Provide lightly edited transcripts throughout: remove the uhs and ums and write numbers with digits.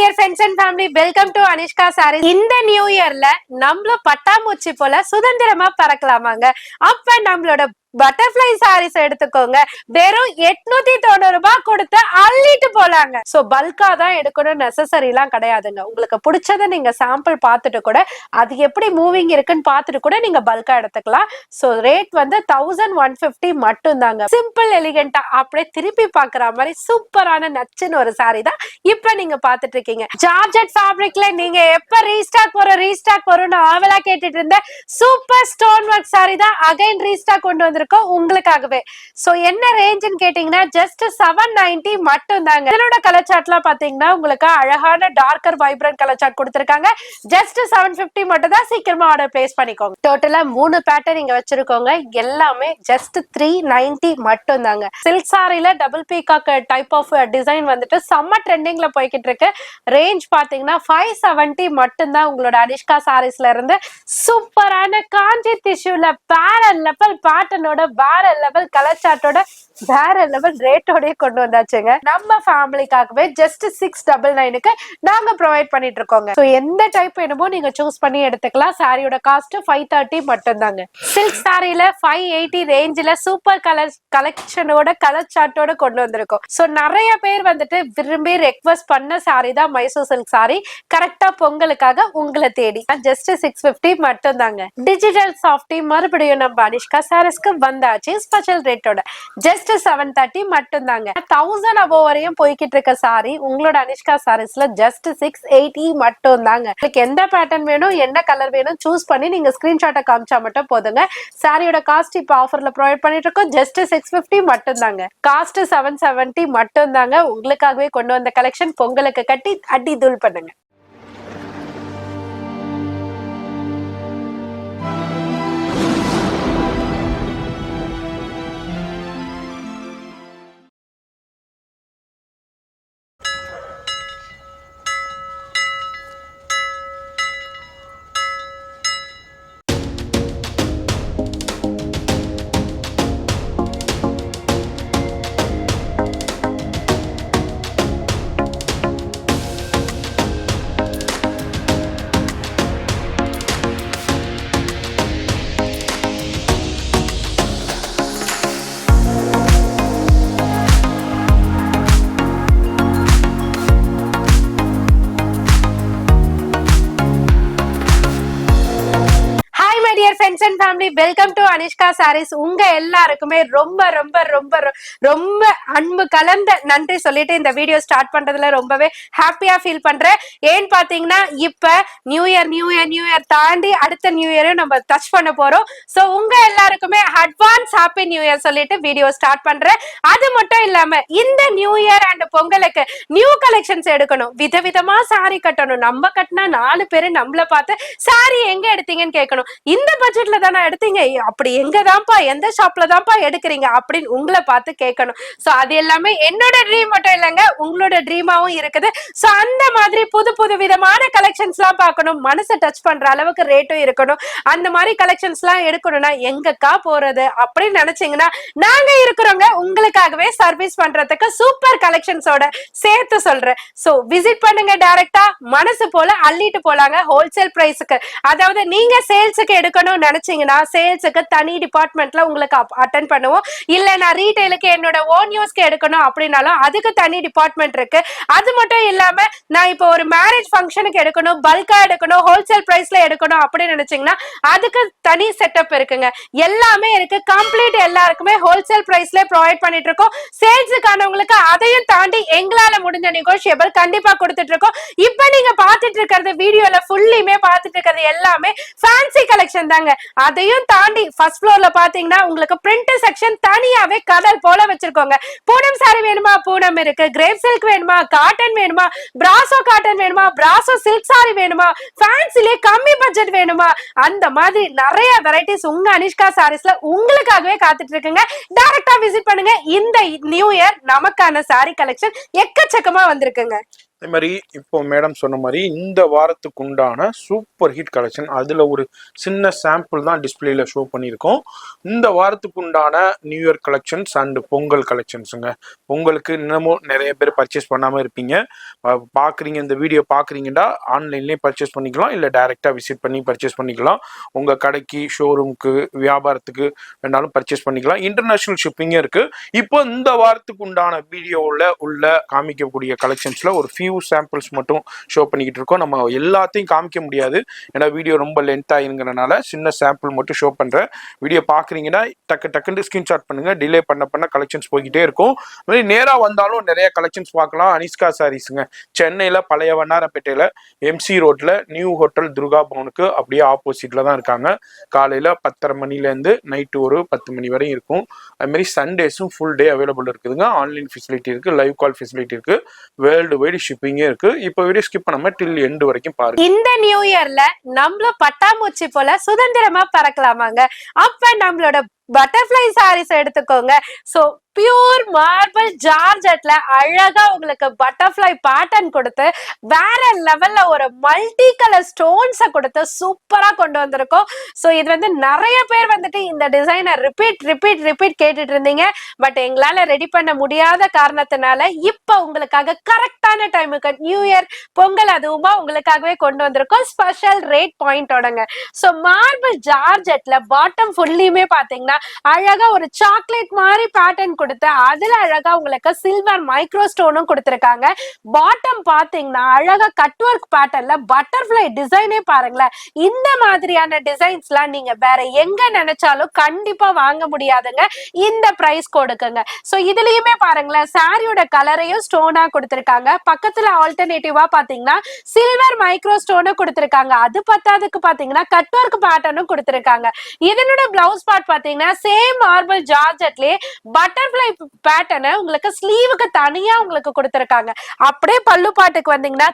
dear friends and family, welcome to Anishka Sarees. இந்த new இயர்ல நம்மள பட்டாம்பூச்சி போல சுதந்திரமா பறக்கலாமாங்க. அப்ப நம்மளோட பட்டர்ஃப்ளை சாரீஸ் எடுத்துக்கோங்க. வெறும் 890 ரூபாய் கொடுத்து அள்ளிட்டு போலாங்க. சோ பல்கா தான் எடுக்கணும் நெசசரி எல்லாம் கிடையாதுங்க. உங்களுக்கு பிடிச்சதை நீங்க சாம்பிள் பார்த்துட்டு கூட அது எப்படி மூவிங் இருக்குன்னு பார்த்துட்டு கூட நீங்க பல்கா எடுத்துக்கலாம். சோ ரேட் வந்து 1150 மட்டும் தாங்க. சிம்பிள் எலிகென்டா அப்படியே திருப்பி பாக்குற மாதிரி சூப்பரான நச்சுன்னு ஒரு சாரி தான் இப்ப நீங்க பாத்துட்டு இருக்கீங்க. ஜார்ஜெட் ஃபேப்ரிக்ல நீங்க எப்ப ரீஸ்டாக் வரும்னு ஆவலா கேட்டுட்டு இருந்த சூப்பர் ஸ்டோன் ஒர்க் சாரி தான் அகைன் ரீஸ்டாக் கொண்டு வந்திருக்கோம் உங்களுக்காகவே. சோ என்ன ரேஞ்சுன்னு கேட்டீங்கன்னா ஜஸ்ட் 790 மட்டும் தாங்க. இதனோட கலர் சார்ட்லாம் பாத்தீங்கன்னா உங்களுக்கு அழகான டார்க்கர் வைப்ரண்ட் கலர் சார்ட் கொடுத்திருக்காங்க. ஜஸ்ட் 750 மட்டும் தான். சீக்கிரமா ஆர்டர் பிளேஸ் பண்ணிக்கோங்க. டோட்டலா 3 பேட்டர்ன் இங்க வச்சிருக்கோங்க. எல்லாமே ஜஸ்ட் 390 மட்டும் தாங்க. சில்க் சாரில double peacock type of design வந்துட்டு செம்ம ட்ரெண்டிங்ல போய்கிட்டு இருக்கு. ரேஞ்ச் பாத்தீங்கன்னா 570 மட்டும் தான். உங்களோட அனிஷ்கா சாரீஸ்ல இருந்து சூப்பரான காஞ்சி டிஷ்யூல வேற லெவல் பேட்டர்னோட வேற லெவல் கலர் சார்ட்டோட வேற லெவல் ரேட்டோடய கொண்டு வந்தாச்சுங்க. நம்ம ஃபேமிலிக்காகவே ஜஸ்ட் 699க்கு நாங்க ப்ரொவைட் பண்ணிட்டு இருக்கோங்க. சோ எந்த டைப் வேணுமோ நீங்க சூஸ் பண்ணி எடுத்துக்கலாம். சாரியோட காஸ்ட் 530 மட்டும் தாங்க. சில்க் சாரியில 580 ரேஞ்சில சூப்பர் கலெக்ஷனோட கலர் சார்ட்டோட கொண்டு வந்திருக்கோம். சோ நிறைய பேர் வந்துட்டு விரும்பி ரெக்வெஸ்ட் பண்ண சாரி தான் மைசூர் சில்க் சாரி. கரெக்டா பொங்கலுக்காக உங்களை தேடி ஜஸ்ட் 650 மட்டும் தாங்க. டிஜிட்டல் சாஃப்டி மறுபடியும் நம்ம அனிஷ்கா சாரீஸ்க்கு வந்தாச்சு ஸ்பெஷல் ரேட்டோட. ஜஸ்ட் 730 மட்டும் தாங்க. 1000 above வரையும் போய்கிட்டு இருக்க சாரி உங்களோட அனிஷ்கா சாரீஸ்ல ஜஸ்ட் 680 மட்டும் தாங்க. உங்களுக்கு எந்த பேட்டர்ன் வேணும் என்ன கலர் வேணும் சூஸ் பண்ணி நீங்க ஸ்கிரீன்ஷாட்டை காமிச்சா மட்டும் போதுங்க. சாரியோட காஸ்ட் இப்ப ஆஃபர்ல ப்ரொவைட் பண்ணிட்டு இருக்கோம். ஜஸ்ட் 650 மட்டும் தாங்க. காஸ்ட் 770 மட்டும் தாங்க. உங்களுக்காகவே கொண்டு வந்த கலெக்ஷன் பொங்கலுக்கு கட்டி அடி தூள் பண்ணுங்க. Friends and family, welcome to Anishka Sarees. உங்க எல்லாருக்குமே ரொம்ப ரொம்ப ரொம்ப ரொம்ப அன்பு கலந்த நன்றி சொல்லிட்டு இந்த வீடியோ ஸ்டார்ட் பண்றதுல ரொம்பவே ஹாப்பியா ஃபீல் பண்றேன். ஏன் பாத்தீங்கன்னா இப்ப நியூ இயர் தாண்டி அடுத்த நியூ இயரும் நம்ம டச் பண்ண போறோம். சோ உங்க எல்லாருக்குமே அட்வான்ஸ் ஹாப்பி நியூ இயர் சொல்லிட்டு வீடியோ ஸ்டார்ட் பண்றேன். அது மட்டும் இல்லாம இந்த நியூ இயர் அண்ட் பொங்கலுக்கு நியூ கலெக்ஷன்ஸ் எடுக்கணும். விதவிதமா சாரி கட்டணும். நம்ம கட்டினா 4 பேரு நம்மள பார்த்து சாரி எங்க எடுத்தீங்கன்னு கேட்கணும். இந்த பட்ஜெட்ல தானே எடுத்தீங்க, அப்படி எங்க தான்ப்பா எந்த ஷாப்ல தான்ப்பா எடுக்கிறீங்க அப்படின்னு உங்களை பார்த்து கேட்கணும். சோ அது எல்லாமே என்னோட ட்ரீம் மட்டும் இல்லைங்க, உங்களோட ட்ரீமாவும் இருக்குது. சோ அந்த மாதிரி புது விதமான கலெக்ஷன்ஸ் எல்லாம் பார்க்கணும். மனசை டச் பண்ற அளவுக்கு ரேட்டும் இருக்கணும். அந்த மாதிரி கலெக்ஷன்ஸ் எல்லாம் எடுக்கணும்னா எங்கக்கா போறது அப்படின்னு நினைச்சீங்கன்னா நாங்க இருக்கிறோங்க உங்களுக்காகவே சர்வீஸ் பண்றதுக்கு சூப்பர் கலெக்ஷன்ஸோட சேர்த்து சொல்றேன். சோ விசிட் பண்ணுங்க. டைரக்டா மனசு போல அள்ளிட்டு போலாங்க ஹோல்சேல் பிரைஸுக்கு. அதாவது நீங்க சேல்ஸுக்கு எடுக்கணும்னு நினைச்சீங்கன்னா சேல்ஸுக்கு தனி டிபார்ட்மெண்ட்ல உங்களுக்கு அட்டென்ட் பண்ணுவோம். இல்ல நான் ரீட்டைலுக்கு என்னோட ஓன் யூஸ்க்கு எடுக்கணும் அப்படின்னாலும் அதுக்கு தனி டிபார்ட்மெண்ட் இருக்கு. அது மட்டும் இல்லாம நான் இப்போ ஒரு மேரேஜ் ஃபங்க்ஷனுக்கு எடுக்கணும், பல்கா எடுக்கணும், ஹோல்சேல் பிரைஸ்ல எடுக்கணும் அப்படின்னு நினைச்சீங்கன்னா அதுக்கு தனி செட்டப் இருக்குங்க. எல்லாமே இருக்கு. கம்ப்ளீட் எல்லாருக்குமே ஹோல்சேல் பிரைஸ்ல ப்ரொவைட் பண்ணிட்டு இருக்கோம். சேல்ஸுக்கானவங்களுக்கு அதையும் தாண்டி எங்களால முடிஞ்ச நெகோஷியபிள் கண்டிப்பா கொடுத்துட்டு இருக்கோம். இப்ப நீங்க பாத்துட்டு இருக்கிறது வீடியோல ஃபுல்லியுமே பாத்துட்டு இருக்கிறது எல்லாமே ஃபேன்சி கலெக்ஷன் தாங்க. அதையும் தாண்டி ஃபர்ஸ்ட் ஃப்ளோர்ல பாத்தீங்கன்னா உங்களுக்கு பிரிண்ட் செக்ஷன் தனியாவே கடல் போல வச்சிருக்கோங்க. பூனம் சாரி வேணுமா பூனம் இருக்கு, கிரேப் சில்க் வேணுமா, காட்டன் வேணுமா, பிராசோ காட்டன் வேணுமா, பிராசோ சில்க் சாரி வேணுமா, ஃபேன்சிலே கம்மி பட்ஜெட் வேணுமா, அந்த மாதிரி நிறைய வெரைட்டிஸ் உங்க அனிஷ்கா சாரீஸ்ல உங்களுக்காகவே காத்துட்டு இருக்குங்க. டைரக்டா விசிட் பண்ணுங்க. இந்த நியூ இயர் நமக்கான சாரி கலெக்ஷன் எக்கச்சக்கமா வந்திருக்குங்க. அதே மாதிரி இப்போ மேடம் சொன்ன மாதிரி இந்த வாரத்துக்கு உண்டான சூப்பர் ஹிட் கலெக்ஷன், அதில் ஒரு சின்ன சாம்பிள் தான் டிஸ்பிளேல ஷோ பண்ணியிருக்கோம். இந்த வாரத்துக்கு உண்டான new year collections and Pongal கலெக்ஷன்ஸுங்க. பொங்கலுக்கு இன்னமும் நிறைய பேர் பர்ச்சேஸ் பண்ணாமல் இருப்பீங்க. பார்க்குறீங்க, இந்த வீடியோ பார்க்குறீங்கன்னா ஆன்லைன்லேயே பர்ச்சேஸ் பண்ணிக்கலாம், இல்லை டைரெக்டாக விசிட் பண்ணி பர்ச்சேஸ் பண்ணிக்கலாம். உங்கள் கடைக்கு, ஷோரூமுக்கு, வியாபாரத்துக்கு வேணாலும் பர்ச்சேஸ் பண்ணிக்கலாம். இன்டர்நேஷ்னல் ஷிப்பிங்கே இருக்குது. இப்போ இந்த வாரத்துக்கு உண்டான வீடியோவில் உள்ள காமிக்கக்கூடிய கலெக்ஷன்ஸில் ஒரு ஃபியூ சாம்பிள்ஸ் மட்டும் ஷோ பண்ணிக்கிட்டு இருக்கோம். நம்ம எல்லாத்தையும் காமிக்க முடியாது, ஏன்னா வீடியோ ரொம்ப லென்த் ஆயிருங்கிறனால சின்ன சாம்பிள் மட்டும் ஷோ பண்ணுறேன். வீடியோ பார்க்குறீங்கன்னா டக்குன்னு ஸ்கிரீன்ஷாட் பண்ணுங்கள். டிலே பண்ண கலெக்ஷன்ஸ் போய்கிட்டே இருக்கும். நேராக வந்தாலும் நிறைய கலெக்ஷன்ஸ் பார்க்கலாம். அனிஷ்கா சாரீஸுங்க, சென்னையில் பழைய வண்ணாரப்பேட்டையில் எம்சி ரோட்டில் நியூ ஹோட்டல் துர்கா பவனுக்கு அப்படியே ஆப்போசிட்டில் தான் இருக்காங்க. காலையில் 10:30 மணிலேருந்து நைட்டு ஒரு 10 மணி வரையும் இருக்கும். அதுமாரி சண்டேஸும் ஃபுல் டே அவைலபிள் இருக்குதுங்க. ஆன்லைன் ஃபெசிலிட்டி இருக்குது, லைவ் கால் ஃபெசிலிட்டி இருக்குது, வேர்ல்டு வைடு ஷிப்பிங்கே இருக்கு. இப்போ வீடியோ ஸ்கிப் பண்ணாம டில் எண்ட் வரைக்கும் பாருங்க. இந்த நியூ இயர்ல நம்மளும் பட்டாம்பூச்சி போல சுதந்திரமா பறக்கலாமாங்க. அப்ப நம்மளோட பட்டர்ஃப்ளை சாரீஸ் எடுத்துக்கோங்க. சோ பியூர் மார்பிள் ஜார்ஜெட்ல அழகா உங்களுக்கு பட்டர்ஃப்ளை பேட்டர்ன் கொடுத்து வேற லெவல்ல ஒரு மல்டி கலர் ஸ்டோன்ஸை கொடுத்து சூப்பரா கொண்டு வந்திருக்கோம். சோ இது வந்து நிறைய பேர் வந்துட்டு இந்த டிசைனை ரிப்பீட் கேட்டுட்டு இருந்தீங்க. பட் எங்களால ரெடி பண்ண முடியாத காரணத்தினால இப்ப உங்களுக்காக கரெக்டான டைமுக்கு நியூ இயர் பொங்கல் அதுவுமா உங்களுக்காகவே கொண்டு வந்திருக்கோம் ஸ்பெஷல் ரேட் பாயிண்டோடங்க. சோ மார்பிள் ஜார்ஜெட்ல பாட்டம் ஃபுல்லியுமே பாத்தீங்கன்னா அழகா ஒரு சாக்லேட் மாதிரி பேட்டர்ன் கொடுத்து அதுல அழகா உங்களுக்கு சில்வர் மைக்ரோ ஸ்டோனும் கொடுத்திருக்காங்க. பாட்டம் பாத்தீங்கன்னா அழகா கட் ஒர்க் பேட்டர்ன்ல பட்டர்ஃப்ளை டிசைனே பாருங்களேன். இந்த மாதிரியான டிசைன்ஸ்லாம் நீங்க வேற எங்க நினைச்சாலும் கண்டிப்பா வாங்க முடியாதுங்க இந்த பிரைஸ் கொடுக்குங்க. சோ இதுலயுமே பாருங்களேன், சாரியோட கலரையும் ஸ்டோனா கொடுத்திருக்காங்க. பக்கத்துல ஆல்டர்னேட்டிவா பாத்தீங்கன்னா சில்வர் மைக்ரோ ஸ்டோனும் கொடுத்திருக்காங்க. அது பத்தாதுக்கு பாத்தீங்கன்னா கட் ஒர்க் பேட்டர்னும் கொடுத்திருக்காங்க. இதனோட பிளவுஸ் பார்ட் பாத்தீங்கன்னா சேம் மார்பிள் ஜார்ஜெட்லயே பட்டர்ஃப்ளை பேட்டர்னை உங்களுக்கு ஸ்லீவுக்கு தனியா உங்களுக்கு கொடுத்திருக்காங்க. அப்படியே பல்லு பாட்டுக்கு வந்தீங்கன்னா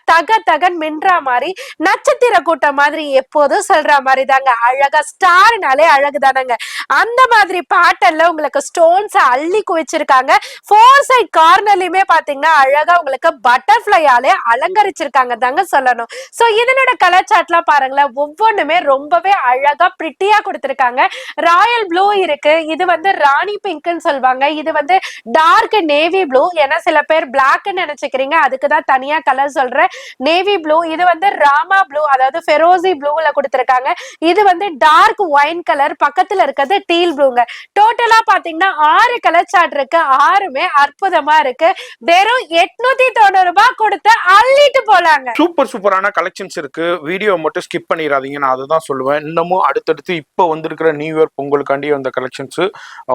தகன் மின்றா மாதிரி நட்சத்திர கூட்டம் மாதிரி எப்போதும் சொல்ற மாதிரி தாங்க. அழகா ஸ்டார்னாலே அழகுதானங்க. அந்த மாதிரி பேட்டர்ன்ல உங்களுக்கு ஸ்டோன்ஸ் அள்ளி குவிச்சிருக்காங்க. 4 சைட் கார்னர்லயுமே பாத்தீங்கன்னா அழகா உங்களுக்கு பட்டர்ஃப்ளையாலே அலங்கரிச்சிருக்காங்க தாங்க சொல்லணும். சோ இதனோட கலர் சார்ட்லாம் பாருங்களேன், ஒவ்வொன்றுமே ரொம்பவே அழகா பிரிட்டியா கொடுத்திருக்காங்க. ராயல் ப்ளூ இருக்கு, இது வந்து ராணி பிங்க்னு சொல்லுவாங்க, இது வந்து டார்க் நேவி ப்ளூ, ஏன்னா சில பேர் பிளாக்னு நினைச்சுக்கிறீங்க, அதுக்குதான் தனியா கலர் சொல்றேன். நேவி ப்ளூ, இது வந்து ராமா ப்ளூ அதாவது ஃபெரோசி ப்ளூல கொடுத்திருக்காங்க. இது வந்து டார்க் ஒயின் கலர், பக்கத்துல இருக்கிறது டீல் ப்ளூங்க. டோட்டலா பாத்தீங்கன்னா 6 கலர் சார்ட் இருக்கு. 6மே அற்புதமா இருக்கு. வெறும் 890 ரூபாய் கொடுத்து அள்ளிட்டு போலாங்க. சூப்பரான கலெக்ஷன்ஸ் இருக்கு. வீடியோ மட்டும் ஸ்கிப் பண்ணிடாதீங்க, நான் அதை தான் சொல்லுவேன். இன்னமும் அடுத்தடுத்து இப்போ வந்திருக்கிற நியூ இயர் பொங்கலுக்காண்டி அந்த கலெக்ஷன்ஸ்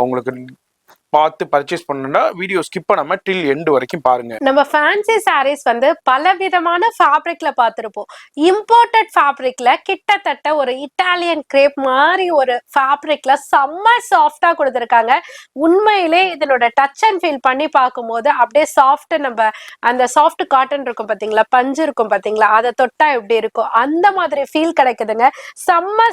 உங்களுக்கு பார்த்து பர்ச்சேஸ் பண்ணணும்னா வீடியோ ஸ்கிப் பண்ணாம டில் எண்ட் வரைக்கும் பாருங்க. நம்ம ஃபேன்சி சாரீஸ் வந்து பல விதமான ஃபேப்ரிக்ல பார்த்திருப்போம். இம்போர்ட்டட் ஃபேப்ரிக்ல கிட்டத்தட்ட ஒரு இட்டாலியன் கிரேப் மாதிரி ஒரு ஃபேப்ரிக்ல செம்ம சாஃப்டா கொடுத்திருக்காங்க. உண்மையிலே இதனோட டச் அண்ட் ஃபீல் பண்ணி பார்க்கும்போது அப்படியே சாஃப்ட், நம்ம அந்த சாஃப்ட் காட்டன் இருக்கும் பாத்தீங்களா, பஞ்சு இருக்கும் பாத்தீங்களா, அதை தொட்டா எப்படி இருக்கும் அந்த மாதிரி ஃபீல் கிடைக்குதுங்க. செம்ம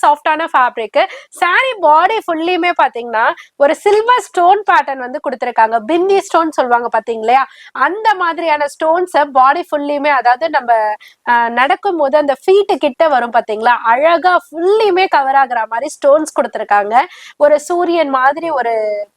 சாஃப்டான ஃபேப்ரிக். சாரி பாடி ஃபுல்லியுமே பாத்தீங்கன்னா ஒரு சில்வர் ஸ்டோன் பேட்டர்ன் வந்து கொடுத்திருக்காங்க. பிந்தி ஸ்டோன் சொல்லுவாங்க பாத்தீங்களா, அந்த மாதிரியான ஸ்டோன்ஸ் பாடி ஃபுல்லியுமே, அதாவது நம்ம நடக்கும் போது அந்த ஃபீட்டு கிட்ட வரும் பாத்தீங்களா, அழகா ஃபுல்லியுமே கவர் ஆகுற மாதிரி ஸ்டோன்ஸ் கொடுத்திருக்காங்க. ஒரு சூரியன் மாதிரி ஒரு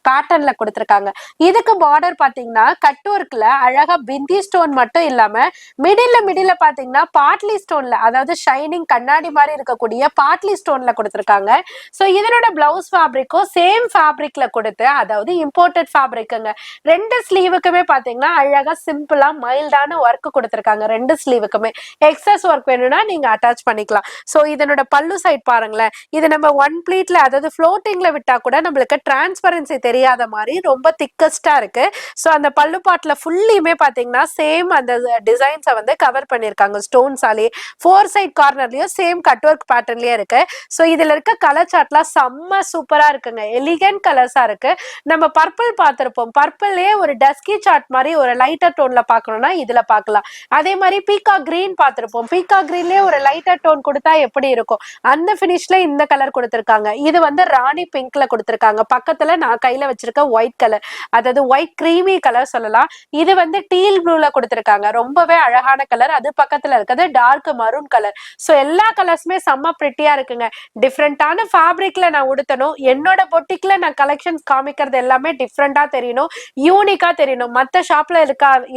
பேட்டர்ன்ல கொடுத்திருக்காங்க. இதுக்கு பார்டர் பாத்தீங்கன்னா கட் ஒர்க்ல அழகா பிந்தி ஸ்டோன் மட்டும் இல்லாம மிடில்ல பாத்தீங்கன்னா பாட்லி ஸ்டோன்ல, அதாவது ஷைனிங் கண்ணாடி மாதிரி இருக்கக்கூடிய பாட்லி ஸ்டோன்ல கொடுத்திருக்காங்க. சோ இதனோட பிளவுஸ் ஃபேப்ரிக்கும் சேம் ஃபேப்ரிக்ல கொடுத்து, அதாவது இம்போர்ட்டட் ஃபேப்ரிக்குங்க. 2 ஸ்லீவுக்குமே பாத்தீங்கன்னா அழகா சிம்பிளா மைல்டான ஒர்க் கொடுத்திருக்காங்க. 2 ஸ்லீவுக்குமே எக்ஸஸ் ஒர்க் வேணும்னா நீங்க அட்டாச் பண்ணிக்கலாம். சோ இதனோட பல்லு சைட் பாருங்களேன், இது நம்ம ஒன் ப்ளீட்ல அதாவது ஃப்ளோட்டிங்ல விட்டா கூட நம்மளுக்கு டிரான்ஸ்பரன்சி தெரியாத மாதிரி ரொம்ப திக்கஸ்டா இருக்கு. சோ அந்த பல்லு பாட்ல ஃபுல்லியுமே பாத்தீங்கன்னா சேம் அந்த டிசைன்ஸை வந்து கவர் பண்ணிருக்காங்க ஸ்டோன்ஸாலே. 4 சைட் கார்னர்லயும் சேம் கட் ஒர்க் பேட்டர்ன்லயே இருக்கு. சோ இதுல இருக்க கலர் சார்ட்லாம் செம்ம சூப்பரா இருக்குங்க. எலிகன்ட் கலர்ஸ் கலர்ஸா இருக்கு. நம்ம பர்பிள் பார்த்திருப்போம். பர்பிள்லயே ஒரு டஸ்கி சார்ட் மாதிரி ஒரு லைட்டர் டோன்ல பார்க்கணும்னா இதுல பார்க்கலாம். அதே மாதிரி பீகா கிரீன் பார்த்திருப்போம். பீகா கிரீன்லயே ஒரு லைட்டர் டோன் கொடுத்தா எப்படி இருக்கும் அந்த பினிஷ்ல இந்த கலர் கொடுத்திருக்காங்க. இது வந்து ராணி பிங்க்ல கொடுத்திருக்காங்க. பக்கத்துல நான் கையில வச்சிருக்க ஒயிட் கலர், அதாவது ஒயிட் கிரீமி கலர் சொல்லலாம். இது வந்து டீல் ப்ளூல கொடுத்திருக்காங்க. ரொம்பவே அழகான கலர். அது பக்கத்துல இருக்கிறது டார்க் மரூன் கலர். சோ எல்லா கலர்ஸுமே செம்ம பிரிட்டியா இருக்குங்க. டிஃப்ரெண்டான ஃபேப்ரிக்ல நான் உடுத்தணும், என்னோட பொட்டிக்ல நான் கலெக்ஷன்ஸ் காமிக்கிறது எல்லாமே டிஃப்ரெண்டா தெரியணும், யூனிக்கா தெரியணும், மத்த ஷாப்ல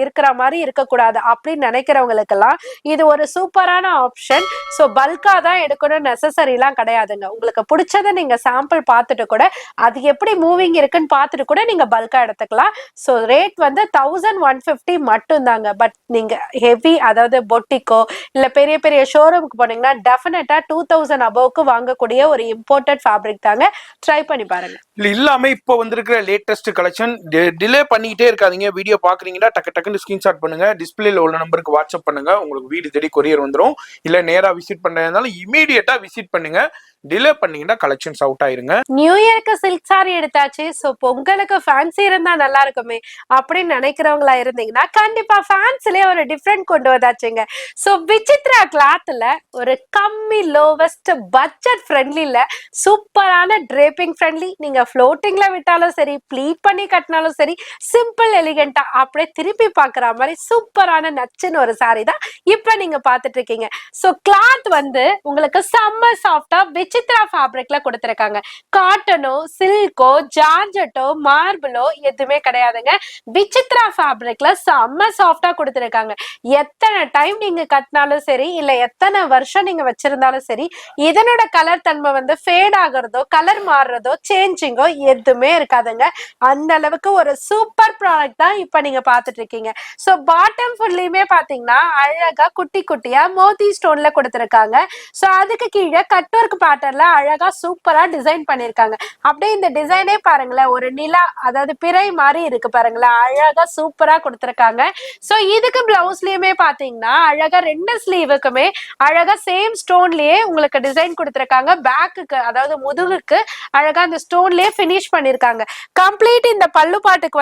இருக்கிற மாதிரி இருக்கக்கூடாது அப்படின்னு நினைக்கிறவங்களுக்கெல்லாம் இது ஒரு சூப்பரான ஆப்ஷன். ஸோ பல்கா தான் எடுக்கணும் நெசசரிலாம் கிடையாதுங்க. உங்களுக்கு பிடிச்சதை நீங்க சாம்பிள் பார்த்துட்டு கூட அது எப்படி மூவிங் இருக்குன்னு பார்த்துட்டு கூட நீங்க பல்கா எடுத்துக்கலாம். ஸோ ரேட் வந்து 1150 மட்டும் தாங்க. பட் நீங்க ஹெவி, அதாவது பொட்டிக்கோ இல்ல பெரிய பெரிய ஷோரூமுக்கு போனீங்கன்னா டெஃபினட்டா 2000 அபோவ்க்கு வாங்கக்கூடிய ஒரு இம்போர்ட்டட் ஃபேப்ரிக் தாங்க. ட்ரை பண்ணி பாருங்க. இல்லாம இப்போ வந்திருக்கிற லேட்டஸ்ட் கலெக்ஷன். டிலே பண்ணிக்கிட்டே இருக்காதீங்க. வீடியோ பாக்குறீங்கன்னா டக்குன்னு ஸ்கிரீன்ஷாட் பண்ணுங்க, டிஸ்பிளேல உள்ள நம்பருக்கு வாட்ஸ்அப் பண்ணுங்க, உங்களுக்கு வீடு தேடி கொரியர் வந்துடும். இல்ல நேரா விசிட் பண்றதுனால இமீடியட்டா விசிட் பண்ணுங்க. டிலே பண்ணீங்கன்னா கலெக்ஷன்ஸ் அவுட் ஆயிருங்க. நியூ இயருக்கு சில்க் சாரி எடுத்தாச்சு, சோ பொங்கலுக்கு ஃபேன்சி இருந்தா நல்லா இருக்குமே அப்படின்னு நினைக்கிறவங்களா இருந்தீங்கன்னா கண்டிப்பா ஃபேன்சிலே ஒரு டிஃப்ரெண்ட் கொண்டு வந்தாச்சுங்க. சோ விசித்ரா கிளாத்ல ஒரு கம்மி லோவஸ்ட் பட்ஜெட் ஃப்ரெண்ட்லில சூப்பரான டிரேப்பிங் ஃப்ரெண்ட்லி, நீங்க ஃப்ளோட்டிங்ல விட்டாலும் சரி, ப்ளீட் பண்ணி கட்டினாலும் சரி, சிம்பிள் எலிகென்ட்டா அப்படியே திருப்பி பாக்குற மாதிரி சூப்பரான நச்சுன்னு ஒரு சாரி தான் இப்ப நீங்க பாத்துட்டு இருக்கீங்க. சோ கிளாத் வந்து உங்களுக்கு செம்ம சாஃப்டா விசித்ரா ஃபேப்ரிக்ல கொடுத்திருக்காங்க. காட்டனோ சில்கோ ஜார்ஜெட்டோ மார்பிளோ எதுவுமே கிடையாதுங்க. விசித்ரா ஃபேப்ரிக்ல செம்ம சாஃப்டா கொடுத்திருக்காங்க. எத்தனை டைம் நீங்க கட்டினாலும் சரி, இல்ல எத்தனை வருஷம் நீங்க வச்சிருந்தாலும் சரி, இதனோட கலர் தன்மை வந்து ஃபேட் ஆகுறதோ கலர் மாறுறதோ சேஞ்சிங்கோ எதுவுமே இருக்காதுங்க. அந்த அளவுக்கு ஒரு சூப்பர் ப்ராடக்ட் தான் இப்ப நீங்க பாத்துட்டு இருக்கீங்க. சோ பாட்டம் ஃபுல்லியுமே பாத்தீங்கன்னா அழகா குட்டி குட்டியா மோதி ஸ்டோன்ல கொடுத்திருக்காங்க. சோ அதுக்கு கீழே கட் ஒர்க் பேட்டர்ன்ல அழகா சூப்பரா டிசைன் பண்ணிருக்காங்க. அப்படியே இந்த டிசைனே பாருங்களேன், ஒரு நிலா, அதாவது பிறை மாதிரி இருக்கு பாருங்களேன், அழகா சூப்பரா கொடுத்திருக்காங்க. சோ இதுக்கு பிளவுஸ்லயுமே பாத்தீங்கன்னா அழகா ரெண்டு ஸ்லீவுக்குமே அழகா சேம் ஸ்டோன்லயே உங்களுக்கு டிசைன் கொடுத்திருக்காங்க. பேக்குக்கு, அதாவது முதுகுக்கு அழகா அந்த ஸ்டோன்லயே பினிஷ் பண்ணிருக்காங்க. கம்ப்ளீட் இந்த பல்லு பாட்டுக்கு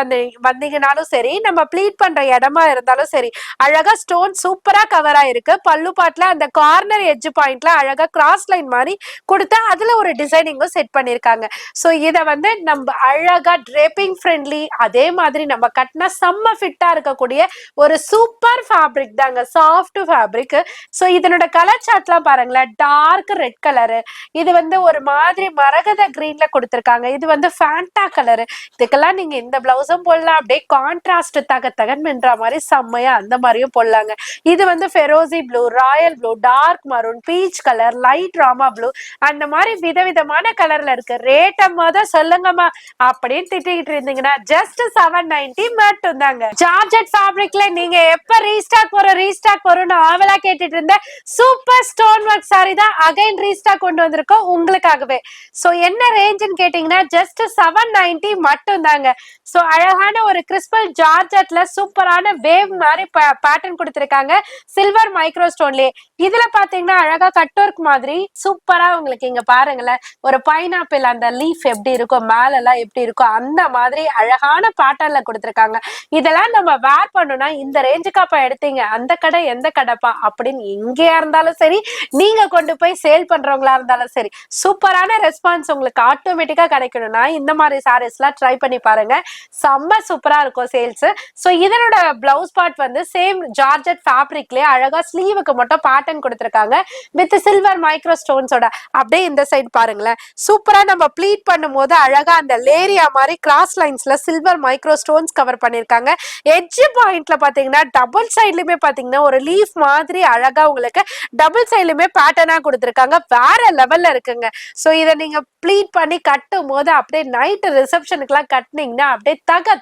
வந்தீங்கன்னாலும் சரி, நம்ம ப்ளீட் பண்ற இடமா இருந்தாலும் சரி, அழகா ஸ்டோன் சூப்பரா கவர் ஆயிருக்கு. பல்லு பாட்டுல அந்த கார்னர் எட்ஜ் பாயிண்ட்ல அழகா கிராஸ் லைன் மாதிரி கொடுத்தா அதுல ஒரு டிசைனிங்கும் செட் பண்ணிருக்காங்க. சோ இத வந்து நம்ம அழகா டிரேப்பிங் ஃப்ரெண்ட்லி, அதே மாதிரி நம்ம கட்டினா செம்ம ஃபிட்டா இருக்கக்கூடிய ஒரு சூப்பர் ஃபேப்ரிக் தாங்க, சாஃப்ட் ஃபேப்ரிக். சோ இதனோட கலர் சார்ட்லாம் பாருங்களேன், டார்க் ரெட் கலரு, இது வந்து ஒரு மாதிரி மரகத கிரீன்ல கொடுத்திருக்காங்க. இது வந்து ஃபேண்டா கலரு. இதுக்கெல்லாம் நீங்க இந்த பிளவுஸும் போடலாம், அப்படியே கான்ட்ராஸ்ட் தகன்ற மாதிரி செம்மையா அந்த மாதிரியும் போடலாங்க. இது வந்து ஃபெரோசி blue, royal blue, dark maroon, peach colour, light ராமா ப்ளூ, அந்த மாதிரி விதவிதமான கலர்ல இருக்கு. ரேட்ட சொல்லுங்கம்மா அப்படின்னு திட்டிக்கிட்டு இருந்தீங்கன்னா ஜஸ்ட் 790 மட்டும் தாங்க. ஜார்ஜெட் ஃபேப்ரிக்ல நீங்க எப்ப ரீஸ்டாக் வரும்னு ஆவலா கேட்டுட்டு இருந்த சூப்பர் ஸ்டோன் ஒர்க் சாரி தான் அகைன் ரீஸ்டாக் கொண்டு வந்திருக்கோம் உங்களுக்காகவே. சோ என்ன ரேஞ்சுன்னு கேட்டீங்கன்னா ஜஸ்ட் 790 மட்டும் தாங்க. சோ அழகான ஒரு கிறிஸ்பல் ஜார்ஜெட்ல சூப்பரான வேவ் மாதிரி பேட்டர்ன் கொடுத்திருக்காங்க சில்வர் மைக்ரோ ஸ்டோன்லயே. இதுல பாத்தீங்கன்னா அழகா கட் ஒர்க் மாதிரி சூப்பரா உங்களுக்கு இங்க பாருங்களேன், ஒரு பைனாப்பிள் அந்த லீஃப் எப்படி இருக்கும், மேல எல்லாம் எப்படி இருக்கும், அந்த மாதிரி அழகான பேட்டர்ன்ல கொடுத்திருக்காங்க. இதெல்லாம் நம்ம வேர் பண்ணோம்னா இந்த ரேஞ்சுக்காப்பா எடுத்தீங்க, அந்த கடை எந்த கடைப்பா அப்படின்னு எங்கேயா இருந்தாலும் சரி, நீங்க கொண்டு போய் சேல் பண்றவங்களா இருந்தாலும் சரி, சூப்பரான ரெஸ்பான்ஸ் உங்களுக்கு ஆட்டோமேட்டிக்கா கிடைக்கணும்னா இந்த மாதிரி சாரீஸ் எல்லாம் ட்ரை பண்ணி பாருங்க. செம்ம சூப்பரா இருக்கும் சேல்ஸ். சோ இதனோட பிளவுஸ் பார்ட் வந்து சேம் ஜார்ஜெட் ஃபேப்ரிக்லயே அழகா ஸ்லீவுக்கு மட்டும் பேட்டர்ன் கொடுத்திருக்காங்க வித் சில்வர் மைக்ரோ ஸ்டோன்ஸோட. அப்படியே இந்த சைடு பாருங்களேன், சூப்பரா நம்ம ப்ளீட் பண்ணும் போது அழகா அந்த லேரியா மாதிரி கிராஸ் லைன்ஸ்ல சில்வர் மைக்ரோ ஸ்டோன்ஸ் கவர் பண்ணிருக்காங்க. எட்ஜ் பாயிண்ட்ல பாத்தீங்கன்னா டபுள் சைட்லயுமே பாத்தீங்கன்னா ஒரு லீஃப் மாதிரி அழகா உங்களுக்கு டபுள் சைட்லயுமே பேட்டர்னா கொடுத்திருக்காங்க. வேற லெவல்ல இருக்குங்க. சோ இதை நீங்க ப்ளீட் பண்ணி கட்டும் போது அப்படியே நைட் ரிசப்ஷனுக்கு எல்லாம் கட்டினீங்கன்னா அப்படியே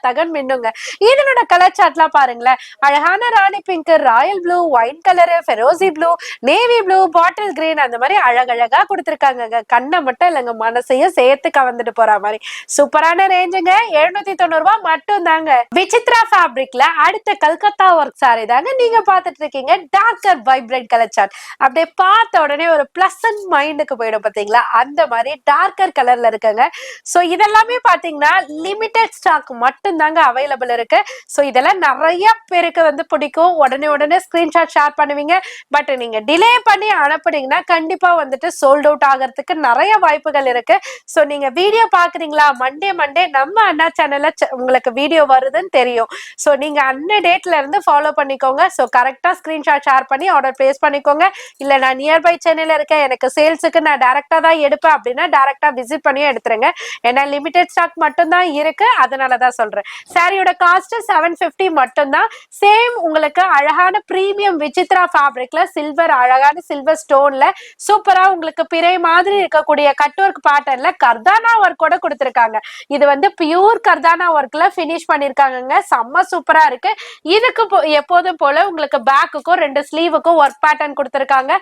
தகன் மின்னுங்க. இதனோட கலர் சார்ட்லாம் பாருங்களேன், அழகான rani pink, royal blue, white colour, ஃபெரோசி blue, navy blue, bottle green, அந்த மாதிரி அழகழகா கொடுத்திருக்காங்க. கண்ணை மட்டும் இல்லைங்க, மனசையும் சேர்த்து கவர்ந்துட்டு போற மாதிரி சூப்பரான ரேஞ்சுங்க. 790 ரூபாய் மட்டும் தாங்க. விசித்ரா ஃபேப்ரிக்ல அடுத்த கல்கத்தா ஒர்க் சாரி தாங்க நீங்க பாத்துட்டு இருக்கீங்க. Darker vibrant colour chart. அப்படியே பார்த்த உடனே ஒரு பிளசன்ட் மைண்டுக்கு போயிடும் பாத்தீங்களா, அந்த மாதிரி டார்க்கர் கலர்ல இருக்குங்க. சோ இதெல்லாமே பாத்தீங்கன்னா லிமிடெட் ஸ்டாக் மட்டும் தாங்க அவைலபிள் இருக்கு. சோ இதெல்லாம் நிறைய பேருக்கு வந்து பிடிக்கும். உடனே ஸ்கிரீன்ஷாட் ஷேர் பண்ணுவீங்க. பட் நீங்க டிலே பண்ணி அனுப்புனீங்கன்னா கண்டிப்பா வந்துட்டு சோல்ட் அவுட் ஆகிறதுக்கு நிறைய வாய்ப்புகள் இருக்கு. சோ நீங்க வீடியோ பாக்குறீங்களா, மண்டே நம்ம அண்ணா சேனல்ல உங்களுக்கு வீடியோ வருதுன்னு தெரியும். சோ நீங்க அன்ன டேட்ல இருந்து ஃபாலோ பண்ணிக்கோங்க. சோ கரெக்டா ஸ்கிரீன்ஷாட் ஷேர் பண்ணி ஆர்டர் பிளேஸ் பண்ணிக்கோங்க. இல்ல நான் நியர்பை சென்னையில இருக்கேன், எனக்கு சேல்ஸுக்கு நான் டைரக்டா தான் எடுப்பேன் அப்படின்னா டைரக்டா விசிட் பண்ணி எடுத்துருங்க. ஏன்னா லிமிடெட் ஸ்டாக் மட்டும் தான் இருக்கு, அதனாலதான் சொல்றேன். சாரியோட காஸ்ட் 750 மட்டும் தான். சேம் உங்களுக்கு அழகான பிரீமியம் விசித்ரா ஃபேப்ரிக்ல சில்வர், அழகான சில்வர் ஸ்டோன்ல சூப்பரா உங்களுக்கு பிறை மாதிரி இருக்கக்கூடிய கட் ஒர்க் பேட்டர்ன்ல கர்தானா ஒர்க்கோட கொடுத்திருக்காங்க. இது வந்து பியூர் கர்தானா ஒர்க்ல பினிஷ் பண்ணிருக்காங்க. செம்ம சூப்பரா இருக்கு. இதுக்கு எப்போதும் போல உங்களுக்கு பேக்குக்கும் 2 ஸ்லீவுக்கும் ஒர்க் பேட்டர்ன் கொடுத்திருக்காங்க.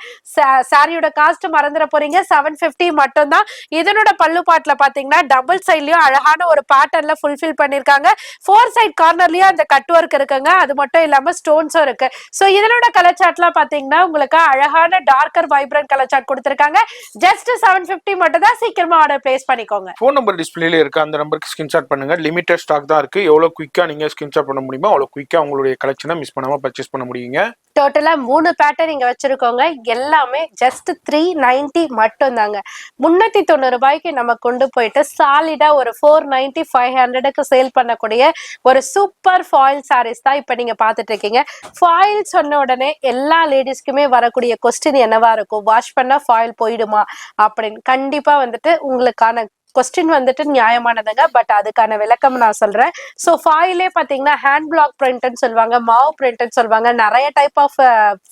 சாரியோட காஸ்ட் மறந்துட போறீங்க, 750 மட்டும் தான். இதனோட பல்லு பாட்டுல பாத்தீங்கன்னா டபுள் சைட்லயும் அழகான ஒரு பேட்டர்ன்ல ஃபுல்ஃபில் பண்ணிருக்காங்க. 4 சைட் கார்னர்லயும் அந்த கட் ஒர்க் இருக்குங்க. அது மட்டும் இல்லாம ஸ்டோன்ஸும் இருக்கு. சோ இதனோட கலர் சார்ட்லாம் பாத்தீங்கன்னா உங்களுக்கு அழகான டார்க்கர் வைப்ரண்ட் கலர் சார்ட் கொடுத்திருக்காங்க. ஜஸ்ட் 750 மட்டும் தான். சீக்கிரமா ஆர்டர் பிளேஸ் பண்ணிக்கோங்க. ஃபோன் நம்பர் டிஸ்பிளேல இருக்கு, அந்த நம்பருக்கு ஸ்கிரீன்ஷாட் பண்ணுங்க. லிமிடெட் ஸ்டாக் தான் இருக்கு. எவ்வளவு குயிக்கா நீங்க ஸ்கிரீன்ஷாட் பண்ண முடியுமோ அவ்வளவு குயிக்கா உங்களுடைய கலெக்ஷனை மிஸ் பண்ணாம பர்ச்சேஸ் பண்ண முடியுங்க. டோட்டலா 3 பேட்டர்ன் இங்க வச்சிருக்கோங்க. எல்லாமே ஜஸ்ட் 390 மட்டும் தாங்க. 390 ரூபாய்க்கு நம்ம கொண்டு போயிட்டு சாலிடா ஒரு 490 500க்கு சேல் பண்ணக்கூடிய ஒரு சூப்பர் ஃபாயில் சாரீஸ் தான் இப்ப நீங்க பாத்துட்டு இருக்கீங்க. ஃபாயில் சொன்ன உடனே எல்லா லேடிஸ்க்குமே வரக்கூடிய கொஸ்டின் என்னவா இருக்கும், வாஷ் பண்ணா ஃபாயில் போயிடுமா அப்படின்னு. கண்டிப்பா வந்துட்டு உங்களுக்கான கொஸ்டின் வந்துட்டு நியாயமானதுங்க. பட் அதுக்கான விளக்கம் நான் சொல்றேன். ஸோ ஃபாயிலே பாத்தீங்கன்னா ஹேண்ட் பிளாக் பிரிண்ட்னு சொல்லுவாங்க, மாவு பிரிண்ட்னு சொல்லுவாங்க, நிறைய டைப் ஆஃப்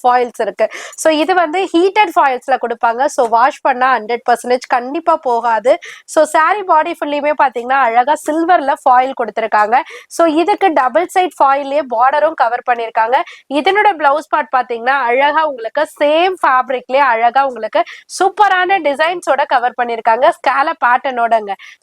ஃபாயில்ஸ் இருக்கு. ஸோ இது வந்து ஹீட்டட் ஃபாயில்ஸ்ல கொடுப்பாங்க. ஸோ வாஷ் பண்ணா 100% கண்டிப்பா போகாது. ஸோ சாரி பாடி ஃபுல்லியுமே பாத்தீங்கன்னா அழகா சில்வர்ல ஃபாயில் கொடுத்துருக்காங்க. ஸோ இதுக்கு டபுள் சைட் ஃபாயிலே பார்டரும் கவர் பண்ணிருக்காங்க. இதனோட பிளவுஸ் பார்ட் பாத்தீங்கன்னா அழகா உங்களுக்கு சேம் ஃபேப்ரிக்லயே அழகா உங்களுக்கு சூப்பரான டிசைன்ஸோட கவர் பண்ணிருக்காங்க. ஸ்கேலப் பேட்டர்னோட.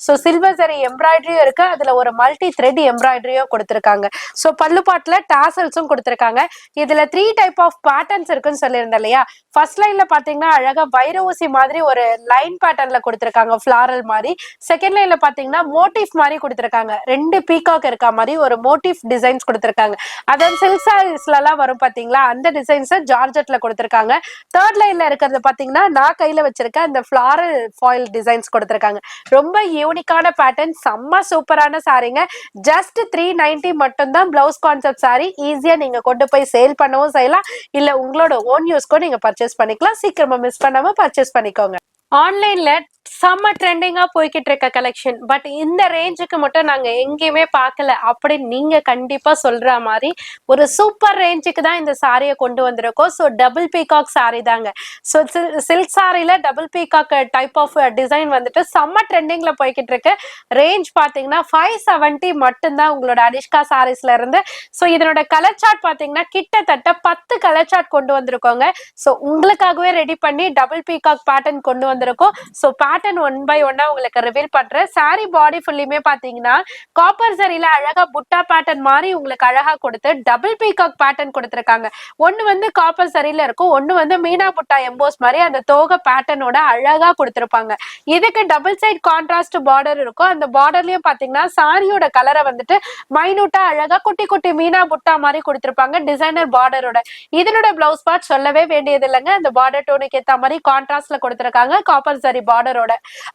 சோ சில்வர் சரி எம்ப்ராய்டரியும் இருக்கு, அதுல ஒரு மல்டி த்ரெட் எம்ப்ராய்டரியும் கொடுத்திருக்காங்க. சோ பல்லு பாட்டுல டாசல்ஸும் கொடுத்திருக்காங்க. இதுல 3 டைப் ஆஃப் பேட்டர்ன்ஸ் இருக்குன்னு சொல்லியிருந்தேன் இல்லையா. ஃபர்ஸ்ட் லைன்ல பாத்தீங்கன்னா அழகா வைர ஊசி மாதிரி ஒரு லைன் பேட்டர்ன்ல கொடுத்திருக்காங்க, ஃபிளாரல் மாதிரி. செகண்ட் லைன்ல பாத்தீங்கன்னா மோட்டிஃப் மாதிரி கொடுத்திருக்காங்க. 2 பீகாக் இருக்க மாதிரி ஒரு மோட்டிஃப் டிசைன்ஸ் கொடுத்திருக்காங்க. அதாவது சில்க் சாரீஸ்ல எல்லாம் வரும் பாத்தீங்களா, அந்த டிசைன்ஸ் ஜார்ஜெட்ல கொடுத்திருக்காங்க. தேர்ட் லைன்ல இருக்கிறது பாத்தீங்கன்னா நான் கையில வச்சிருக்க அந்த ஃபிளாரல் ஃபாயில் டிசைன்ஸ் கொடுத்திருக்காங்க. ரொம்ப யூனிக்கான பேட்டர்ன், செம்ம சூப்பரான சாரீங்க. ஜஸ்ட் 390 மட்டும் தான். பிளவுஸ் கான்செப்ட் சாரி ஈஸியா நீங்க கொண்டு போய் சேல் பண்ணவும் செய்யலாம், இல்ல உங்களோட ஓன் யூஸ்க்கும் நீங்க பர்ச்சேஸ் பண்ணிக்கலாம். சீக்கிரமா மிஸ் பண்ணாம பர்ச்சேஸ் பண்ணிக்கோங்க. ஆன்லைன்ல செம்ம ட்ரெண்டிங்கா போய்கிட்டு இருக்க கலெக்ஷன், பட் இந்த ரேஞ்சுக்கு மட்டும் நாங்க எங்கேயுமே பார்க்கல அப்படின்னு நீங்க கண்டிப்பா சொல்ற மாதிரி ஒரு சூப்பர் ரேஞ்சுக்கு தான் இந்த சாரியை கொண்டு வந்திருக்கோம். ஸோ டபுள் பீகாக் சாரி தாங்க. ஸோ சில்க் சாரியில double peacock type of design வந்துட்டு செம்ம ட்ரெண்டிங்ல போய்கிட்டு இருக்கு. ரேஞ்ச் பாத்தீங்கன்னா 570 மட்டும்தான் உங்களோட அனிஷ்கா சாரீஸ்ல இருந்து. ஸோ இதனோட கலர் சார்ட் பாத்தீங்கன்னா கிட்டத்தட்ட 10 கலர் சார்ட் கொண்டு வந்திருக்கோங்க. ஸோ உங்களுக்காகவே ரெடி பண்ணி டபுள் பீகாக் பேட்டர்ன் கொண்டு வந்திருக்கோம். ஸோ பேட்டர்ன் 1 by 1 உங்களுக்கு ரிவீல் பண்றேன். சாரி பாடி ஃபுல்லியுமே பாத்தீங்கன்னா காப்பர் சரியில அழகா புட்டா பேட்டர்ன் மாதிரி உங்களுக்கு அழகா கொடுத்து டபுள் பீகாக் பேட்டர்ன் கொடுத்திருக்காங்க. ஒன்னு வந்து காப்பர் சரியில இருக்கும், ஒன்னு வந்து மீனா புட்டா எம்போஸ் மாதிரி அந்த தோகை பேட்டர்னோட அழகா கொடுத்திருப்பாங்க. இதுக்கு டபுள் சைட் கான்ட்ராஸ்ட் பார்டர் இருக்கும். அந்த பார்டர்லயும் பாத்தீங்கன்னா சாரியோட கலரை வந்துட்டு மைனூட்டா அழகா குட்டி குட்டி மீனா புட்டா மாதிரி கொடுத்திருப்பாங்க டிசைனர் பார்டரோட. இதனோட பிளவுஸ் பார்ட் சொல்லவே வேண்டியது இல்லைங்க. அந்த பார்டர் டோனுக்கு ஏத்த மாதிரி கான்ட்ராஸ்ட்ல கொடுத்திருக்காங்க காப்பர் சரி பார்டரோட.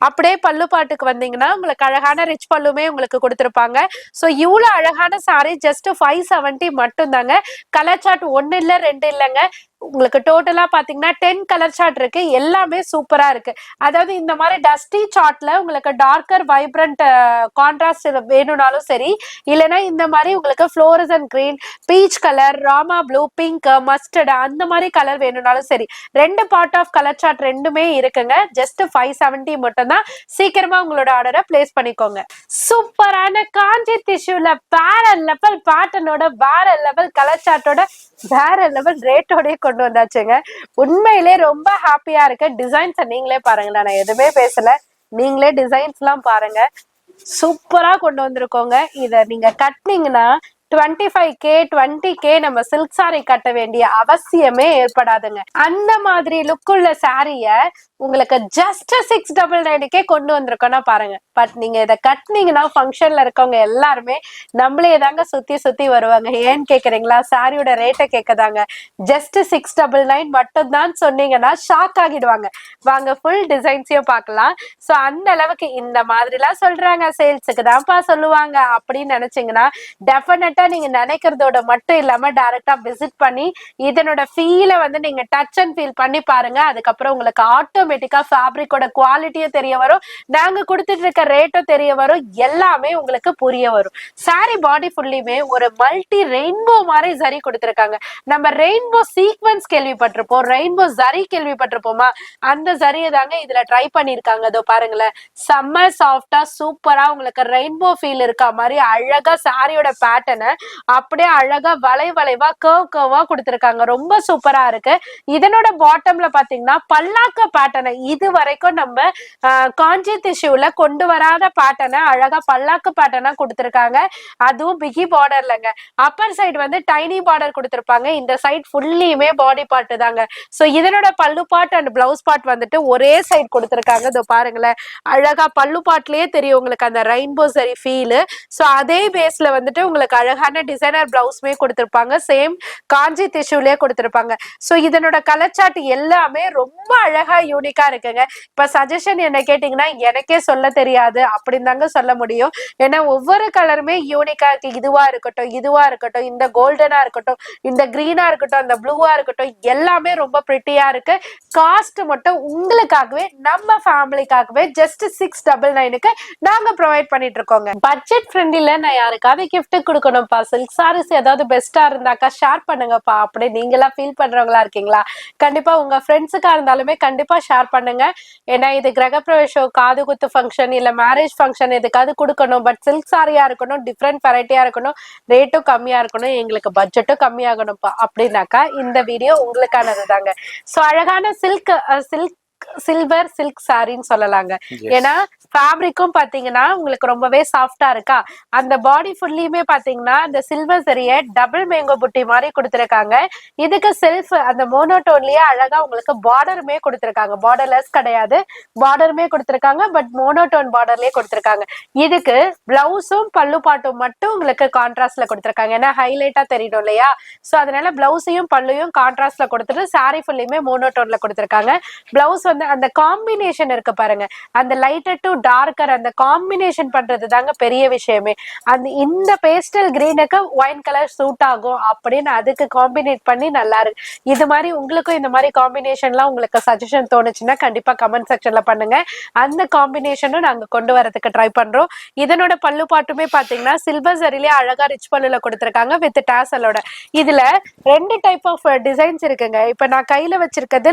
அப்படியே பல்லு பாட்டுக்கு வந்தீங்கன்னா உங்களுக்கு அழகான ரிச் பல்லுமே உங்களுக்கு கொடுத்திருப்பாங்க. சோ இவ்வளவு அழகான சாரி ஜஸ்ட் 570 மட்டும் தாங்க. கலர் சார்ட் 1 இல்ல 2 இல்லைங்க, உங்களுக்கு டோட்டலா பாத்தீங்கன்னா 10 கலர் சார்ட் இருக்கு. எல்லாமே சூப்பரா இருக்கு. அதாவது இந்த மாதிரி டஸ்டி சார்ட்ல உங்களுக்கு டார்க்கர் வைப்ரண்ட் கான்ட்ராஸ்ட் வேணும்னாலும் சரி, இல்லைன்னா இந்த மாதிரி உங்களுக்கு fluorescent green, peach colour, Rama blue, pink, mustard அந்த மாதிரி கலர் வேணும்னாலும் சரி, 2 பார்ட் ஆஃப் கலர் சார்ட் ரெண்டுமே இருக்குங்க. ஜஸ்ட் 570 மட்டும் தான். சீக்கிரமா உங்களோட ஆர்டரை பிளேஸ் பண்ணிக்கோங்க. சூப்பரான காஞ்சி டிஷ்யூல வேற லெவல் பேட்டர்னோட வேற லெவல் கலர் சார்ட்டோட வேற லெவல் ரேட்டோட கொண்டு வந்தாச்சுங்க. உண்மையிலே ரொம்ப ஹாப்பியா இருக்கு. டிசைன்ஸ் நீங்களே பாருங்க, நான் எதுவுமே பேசல, நீங்களே டிசைன்ஸ் எல்லாம் பாருங்க. சூப்பரா கொண்டு வந்திருக்கோங்க. இத நீங்க கட்டினீங்கன்னா 25K 20K நம்ம சில்க் சாரி கட்ட வேண்டிய அவசியமே ஏற்படாதுங்க. அந்த மாதிரி லுக்குள்ள சாரிய உங்களுக்கு ஜஸ்ட் 699க்கே கொண்டு வந்திருக்கோம்னா பாருங்க. பட் நீங்க இதை கட்டினீங்கன்னா ஃபங்க்ஷன்ல இருக்கவங்க எல்லாருமே நம்மளே தாங்க சுத்தி சுத்தி வருவாங்க. ஏன்னு கேக்குறீங்களா? சாரியோட ரேட்டை கேட்கதாங்க. ஜஸ்ட் 699 மட்டும் தான் சொன்னீங்கன்னா ஷாக் ஆகிடுவாங்க. வாங்க ஃபுல் டிசைன்ஸையும் பார்க்கலாம். சோ அந்த அளவுக்கு இந்த மாதிரி எல்லாம் சொல்றாங்க, சேல்ஸுக்கு தான்ப்பா சொல்லுவாங்க அப்படின்னு நினைச்சீங்கன்னா டெஃபினட்டா நீங்க நினைக்கிறதோட மட்டும் இல்லாம டைரக்டா விசிட் பண்ணி இதனோட ஃபீல வந்து நீங்க டச் அண்ட் ஃபீல் பண்ணி பாருங்க. அதுக்கப்புறம் உங்களுக்கு ஆட்டோமேட்டிக்கா ஃபேப்ரிக்கோட குவாலிட்டியும் தெரிய வரும், நாங்க கொடுத்துட்டு இருக்க ரேட்டும் தெரிய வரும், எல்லாமே உங்களுக்கு புரிய வரும். சாரி பாடி ஃபுல்லியுமே ஒரு மல்டி ரெயின்போ மாதிரி சரி கொடுத்திருக்காங்க. நம்ம ரெயின்போ சீக்வன்ஸ் கேள்விப்பட்டிருப்போம், ரெயின்போ சரி கேள்விப்பட்டிருப்போமா? அந்த சரியை தாங்க இதுல ட்ரை பண்ணிருக்காங்க. அதோ பாருங்களேன், செம்ம சாஃப்டா சூப்பரா உங்களுக்கு ரெயின்போ ஃபீல் இருக்க மாதிரி அழகா சாரியோட பேட்டர்னை அப்படியே அழகா வளைவா கர்வா கொடுத்திருக்காங்க. ரொம்ப சூப்பரா இருக்கு. இதனோட பாட்டம்ல பாத்தீங்கன்னா பல்லாக்க பேட்டர்னை இது வரைக்கும் நம்ம காஞ்சி டிஷ்யூல கொண்டு வராத பேட்டர்னை அழகா பல்லாக்கு பேட்டர்னா கொடுத்திருக்காங்க. அதுவும் பிகி பார்டர்லங்க. அப்பர் சைடு வந்து டைனி பார்டர் கொடுத்திருப்பாங்க. இந்த சைடு ஃபுல்லியுமே பாடி பார்ட் தாங்க. சோ இதனோட பல்லு பார்ட் அண்ட் பிளவுஸ் பார்ட் வந்துட்டு ஒரே சைடு கொடுத்திருக்காங்க. இதோ பாருங்களேன், அழகா பல்லு பார்ட்லயே தெரியும் உங்களுக்கு அந்த ரெயின்போ சரி ஃபீல். சோ அதே பேஸ்ல வந்துட்டு உங்களுக்கு அழகான டிசைனர் பிளவுஸ்மே கொடுத்திருப்பாங்க. சேம் காஞ்சி டிஷ்யூலயே கொடுத்திருப்பாங்க. சோ இதனோட கலர் சார்ட் எல்லாமே ரொம்ப அழகா யூனிக்கா இருக்குங்க. இப்ப சஜஷன் என்ன கேட்டீங்கன்னா எனக்கே சொல்ல தெரியாது அப்படின்னு தாங்க சொல்ல முடியும். ஏன்னா ஒவ்வொரு கலருமே யூனிக்கா இருக்கு. இதுவா இருக்கட்டும், இந்த கோல்டனா இருக்கட்டும், இந்த கிரீனா இருக்கட்டும், அந்த ப்ளூவா இருக்கட்டும், எல்லாமே ரொம்ப பிரிட்டியா இருக்கு. காஸ்ட் மட்டும் உங்களுக்காகவே நம்ம ஃபேமிலிக்காகவே ஜஸ்ட் 699க்கு நாங்க ப்ரொவைட் பண்ணிட்டு இருக்கோங்க. பட்ஜெட் ஃப்ரெண்ட்லில நான் யாருக்காவது கிஃப்ட் கொடுக்கணும்ப்பா, சில்க் சாரீஸ் ஏதாவது பெஸ்டா இருந்தாக்கா ஷேர் பண்ணுங்கப்பா அப்படி நீங்களா ஃபீல் பண்றவங்களா இருக்கீங்களா? கண்டிப்பா உங்க ஃப்ரெண்ட்ஸுக்கா இருந்தாலுமே கண்டிப்பா ஷேர் பண்ணுங்க. ஏன்னா இது கிரகப்பிரவேசம், காது குத்து ஃபங்க்ஷன், இல்ல மேரேஜ் ஃபங்க்ஷன் எதுக்காவது கொடுக்கணும். பட் சில்க் சாரியா இருக்கணும், டிஃப்ரெண்ட் வெரைட்டியா இருக்கணும், ரேட்டும் கம்மியா இருக்கணும், எங்களுக்கு பட்ஜெட்டும் கம்மியாகணும்ப்பா அப்படின்னாக்கா இந்த வீடியோ உங்களுக்கானது தாங்க. சோ அழகான சில்வர் சில்க் சாரின்னு சொல்லலாங்க. ஏன்னா ஃபேப்ரிக்கும் பாத்தீங்கன்னா உங்களுக்கு ரொம்பவே சாஃப்டா இருக்கா. அந்த பாடி ஃபுல்லியுமே பாத்தீங்கன்னா அந்த சில்வர் சரியை டபுள் மேங்கோ புட்டி மாதிரி கொடுத்திருக்காங்க. இதுக்கு செல்ஃப் அந்த மோனோட்டோன்லயே அழகா உங்களுக்கு பார்டருமே கொடுத்திருக்காங்க. பார்டர்லெஸ் கிடையாது, பார்டருமே கொடுத்திருக்காங்க. பட் மோனோட்டோன் பார்டர்லயே கொடுத்திருக்காங்க. இதுக்கு பிளவுஸும் பல்லு பாட்டும் மட்டும் உங்களுக்கு கான்ட்ராஸ்ட்ல கொடுத்திருக்காங்க. ஏன்னா ஹைலைட்டா தெரியணும் இல்லையா? சோ அதனால பிளவுஸையும் பல்லையும் கான்ட்ராஸ்ட்ல கொடுத்துட்டு சாரி ஃபுல்லியுமே மோனோட்டோன்ல கொடுத்திருக்காங்க. பிளவுஸ் வந்து அந்த காம்பினேஷன் இருக்கு பாருங்க, அந்த லைட்டர் டு டார்க்கர் அந்த காம்பினேஷன் பண்றது தாங்க பெரிய விஷயமே. அந்த இந்த பேஸ்டல் கிரீனுக்கு ஒயின் கலர் சூட் ஆகும் அப்படின்னு அதுக்கு காம்பினேட் பண்ணி நல்லா இருக்கு. இது மாதிரி உங்களுக்கும் இந்த மாதிரி காம்பினேஷன்லாம் உங்களுக்கு சஜஷன் தோணுச்சுன்னா கண்டிப்பா கமெண்ட் செக்ஷன்ல பண்ணுங்க. அந்த காம்பினேஷனும் நாங்க கொண்டு வரதுக்கு ட்ரை பண்றோம். இதனோட பல்லு பாட்டுமே பாத்தீங்கன்னா சில்வர் சரியிலே அழகா ரிச் பல்லுல கொடுத்திருக்காங்க வித் டாசலோட. இதுல 2 டைப் ஆஃப் டிசைன்ஸ் இருக்குங்க. இப்ப நான் கையில வச்சிருக்கிறது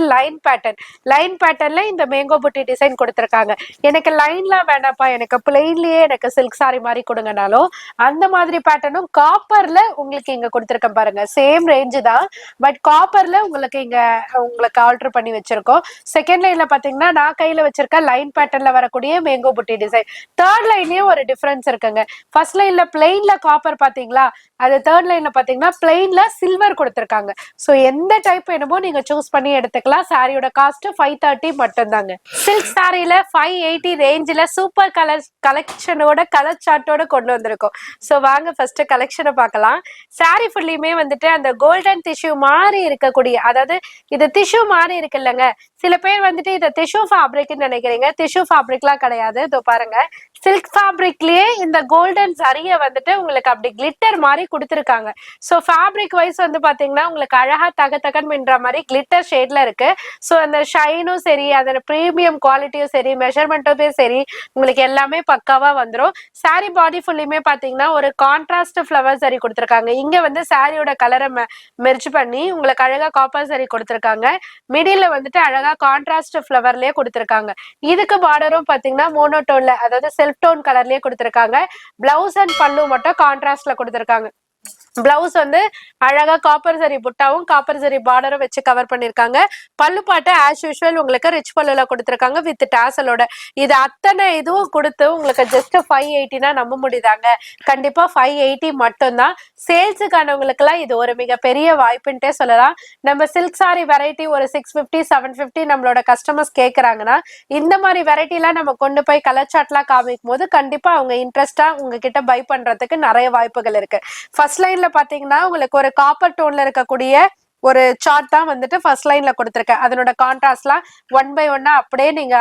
லைன் பேட்டர்ன்ல இந்த மேங்கோ புட்டி டிசைன் கொடுத்திருக்காங்க. எனக்கு லைன்லாம் வேணாப்பா, எனக்கு பிளெயின்லயே எனக்கு சில்க் சாரி மாதிரி கொடுங்கனாலும் அந்த மாதிரி பேட்டர்னும் காப்பர்ல உங்களுக்கு இங்க கொடுத்திருக்கேன் பாருங்க. சேம் ரேஞ்சு தான், பட் காப்பர்ல உங்களுக்கு இங்க உங்களுக்கு ஆல்டர் பண்ணி வச்சிருக்கோம். செகண்ட் லைன்ல பாத்தீங்கன்னா நான் கையில வச்சிருக்க லைன் பேட்டர்ன்ல வரக்கூடிய மேங்கோ புட்டி டிசைன். தேர்ட் லைன்லயும் ஒரு டிஃபரன்ஸ் இருக்குங்க. ஃபர்ஸ்ட் லைன்ல பிளெயின்ல காப்பர் பாத்தீங்களா, அது தேர்ட் லைன்ல பாத்தீங்கன்னா பிளெயின்ல சில்வர் கொடுத்திருக்காங்க. சோ எந்த டைப் வேணுமோ நீங்க சூஸ் பண்ணி எடுத்துக்கலாம். சாரியோட காஸ்ட் 530 மட்டும் தாங்க. சில்க் சாரியில 580 ரேஞ்சில சூப்பர் கலெக்ஷனோட கலர் சார்ட்டோட கொண்டு வந்திருக்கோம். சோ வாங்க ஃபர்ஸ்ட் கலெக்ஷனை பார்க்கலாம். சாரி ஃபுல்லியுமே வந்துட்டு அந்த கோல்டன் டிஷ்யூ மாதிரி இருக்கக்கூடிய, அதாவது இது டிஷ்யூ மாதிரி இருக்கு இல்லைங்க. சில பேர் வந்துட்டு இதை டிஷ்யூ ஃபேப்ரிக்னு நினைக்கிறீங்க. டிஷ்யூ ஃபேப்ரிக்லாம் கிடையாது. இதோ பாருங்க, சில்க் ஃபேப்ரிக்லயே இந்த கோல்டன் சரியை வந்துட்டு உங்களுக்கு அப்படி கிளிட்டர் மாதிரி கொடுத்துருக்காங்க. ஸோ ஃபேப்ரிக் வைஸ் வந்து பாத்தீங்கன்னா உங்களுக்கு அழகா தகன்னு மின்ற மாதிரி கிளிட்டர் ஷேட்ல இருக்கு. ஸோ அந்த ஷைனும் சரி, அதோட ப்ரீமியம் குவாலிட்டியும் சரி, மெஷர்மெண்ட்டுமே சரி, உங்களுக்கு எல்லாமே பக்காவா வந்துடும். சாரி பாடி ஃபுல்லியுமே பாத்தீங்கன்னா ஒரு கான்ட்ராஸ்ட் ஃபிளவர் சரி கொடுத்துருக்காங்க. இங்க வந்து சாரியோட கலரை மெர்ஜ் பண்ணி உங்களுக்கு அழகா காப்பர் சரி கொடுத்துருக்காங்க. மிடில் வந்துட்டு அழகா கான்ட்ராஸ்ட் ஃபிளவர்லயே கொடுத்துருக்காங்க. இதுக்கு பார்டரும் பாத்தீங்கன்னா மோனோட்டோன்ல, அதாவது செல்ஃப் டோன் கலர்லயே கொடுத்துருக்காங்க. பிளவுஸ் அண்ட் பல்லு மட்டும் கான்ட்ராஸ்ட்ல கொடுத்துருக்காங்க. பிளவுஸ் வந்து அழகா காப்பர் சரி புட்டாவும் காப்பர் சரி பார்டரும் வச்சு கவர் பண்ணிருக்காங்க. பல்லு பாட்டு ஆஸ் யூஷுவல் உங்களுக்கு ரிச் பல்லுல கொடுத்திருக்காங்க வித் டாசலோட. இது அத்தனை இதுவும் கொடுத்து உங்களுக்கு ஜஸ்ட் 580 நம்ப முடியுதாங்க? கண்டிப்பா 580 மட்டும்தான். சேல்ஸுக்கானவங்களுக்கு எல்லாம் இது ஒரு மிகப்பெரிய வாய்ப்புன்ட்டே சொல்லலாம். நம்ம சில்க் சாரி வெரைட்டி ஒரு 650 750 நம்மளோட கஸ்டமர்ஸ் கேக்குறாங்கன்னா இந்த மாதிரி வெரைட்டி எல்லாம் நம்ம கொண்டு போய் கலர் சார்ட்லாம் காமிக்கும் போது கண்டிப்பா அவங்க இன்ட்ரெஸ்டா உங்ககிட்ட பை பண்றதுக்கு நிறைய வாய்ப்புகள் இருக்கு. ஃபர்ஸ்ட் லைன்ல பாத்தீங்கன்னா உங்களுக்கு ஒரு காப்பர் டோன்ல இருக்கக்கூடிய ஒரு சார்ட் தான் வந்துட்டு ஃபர்ஸ்ட் லைன்ல கொடுத்துருக்கேன். அதனோட கான்ட்ராஸ்ட்லாம் 1 by 1 அப்படியே நீங்க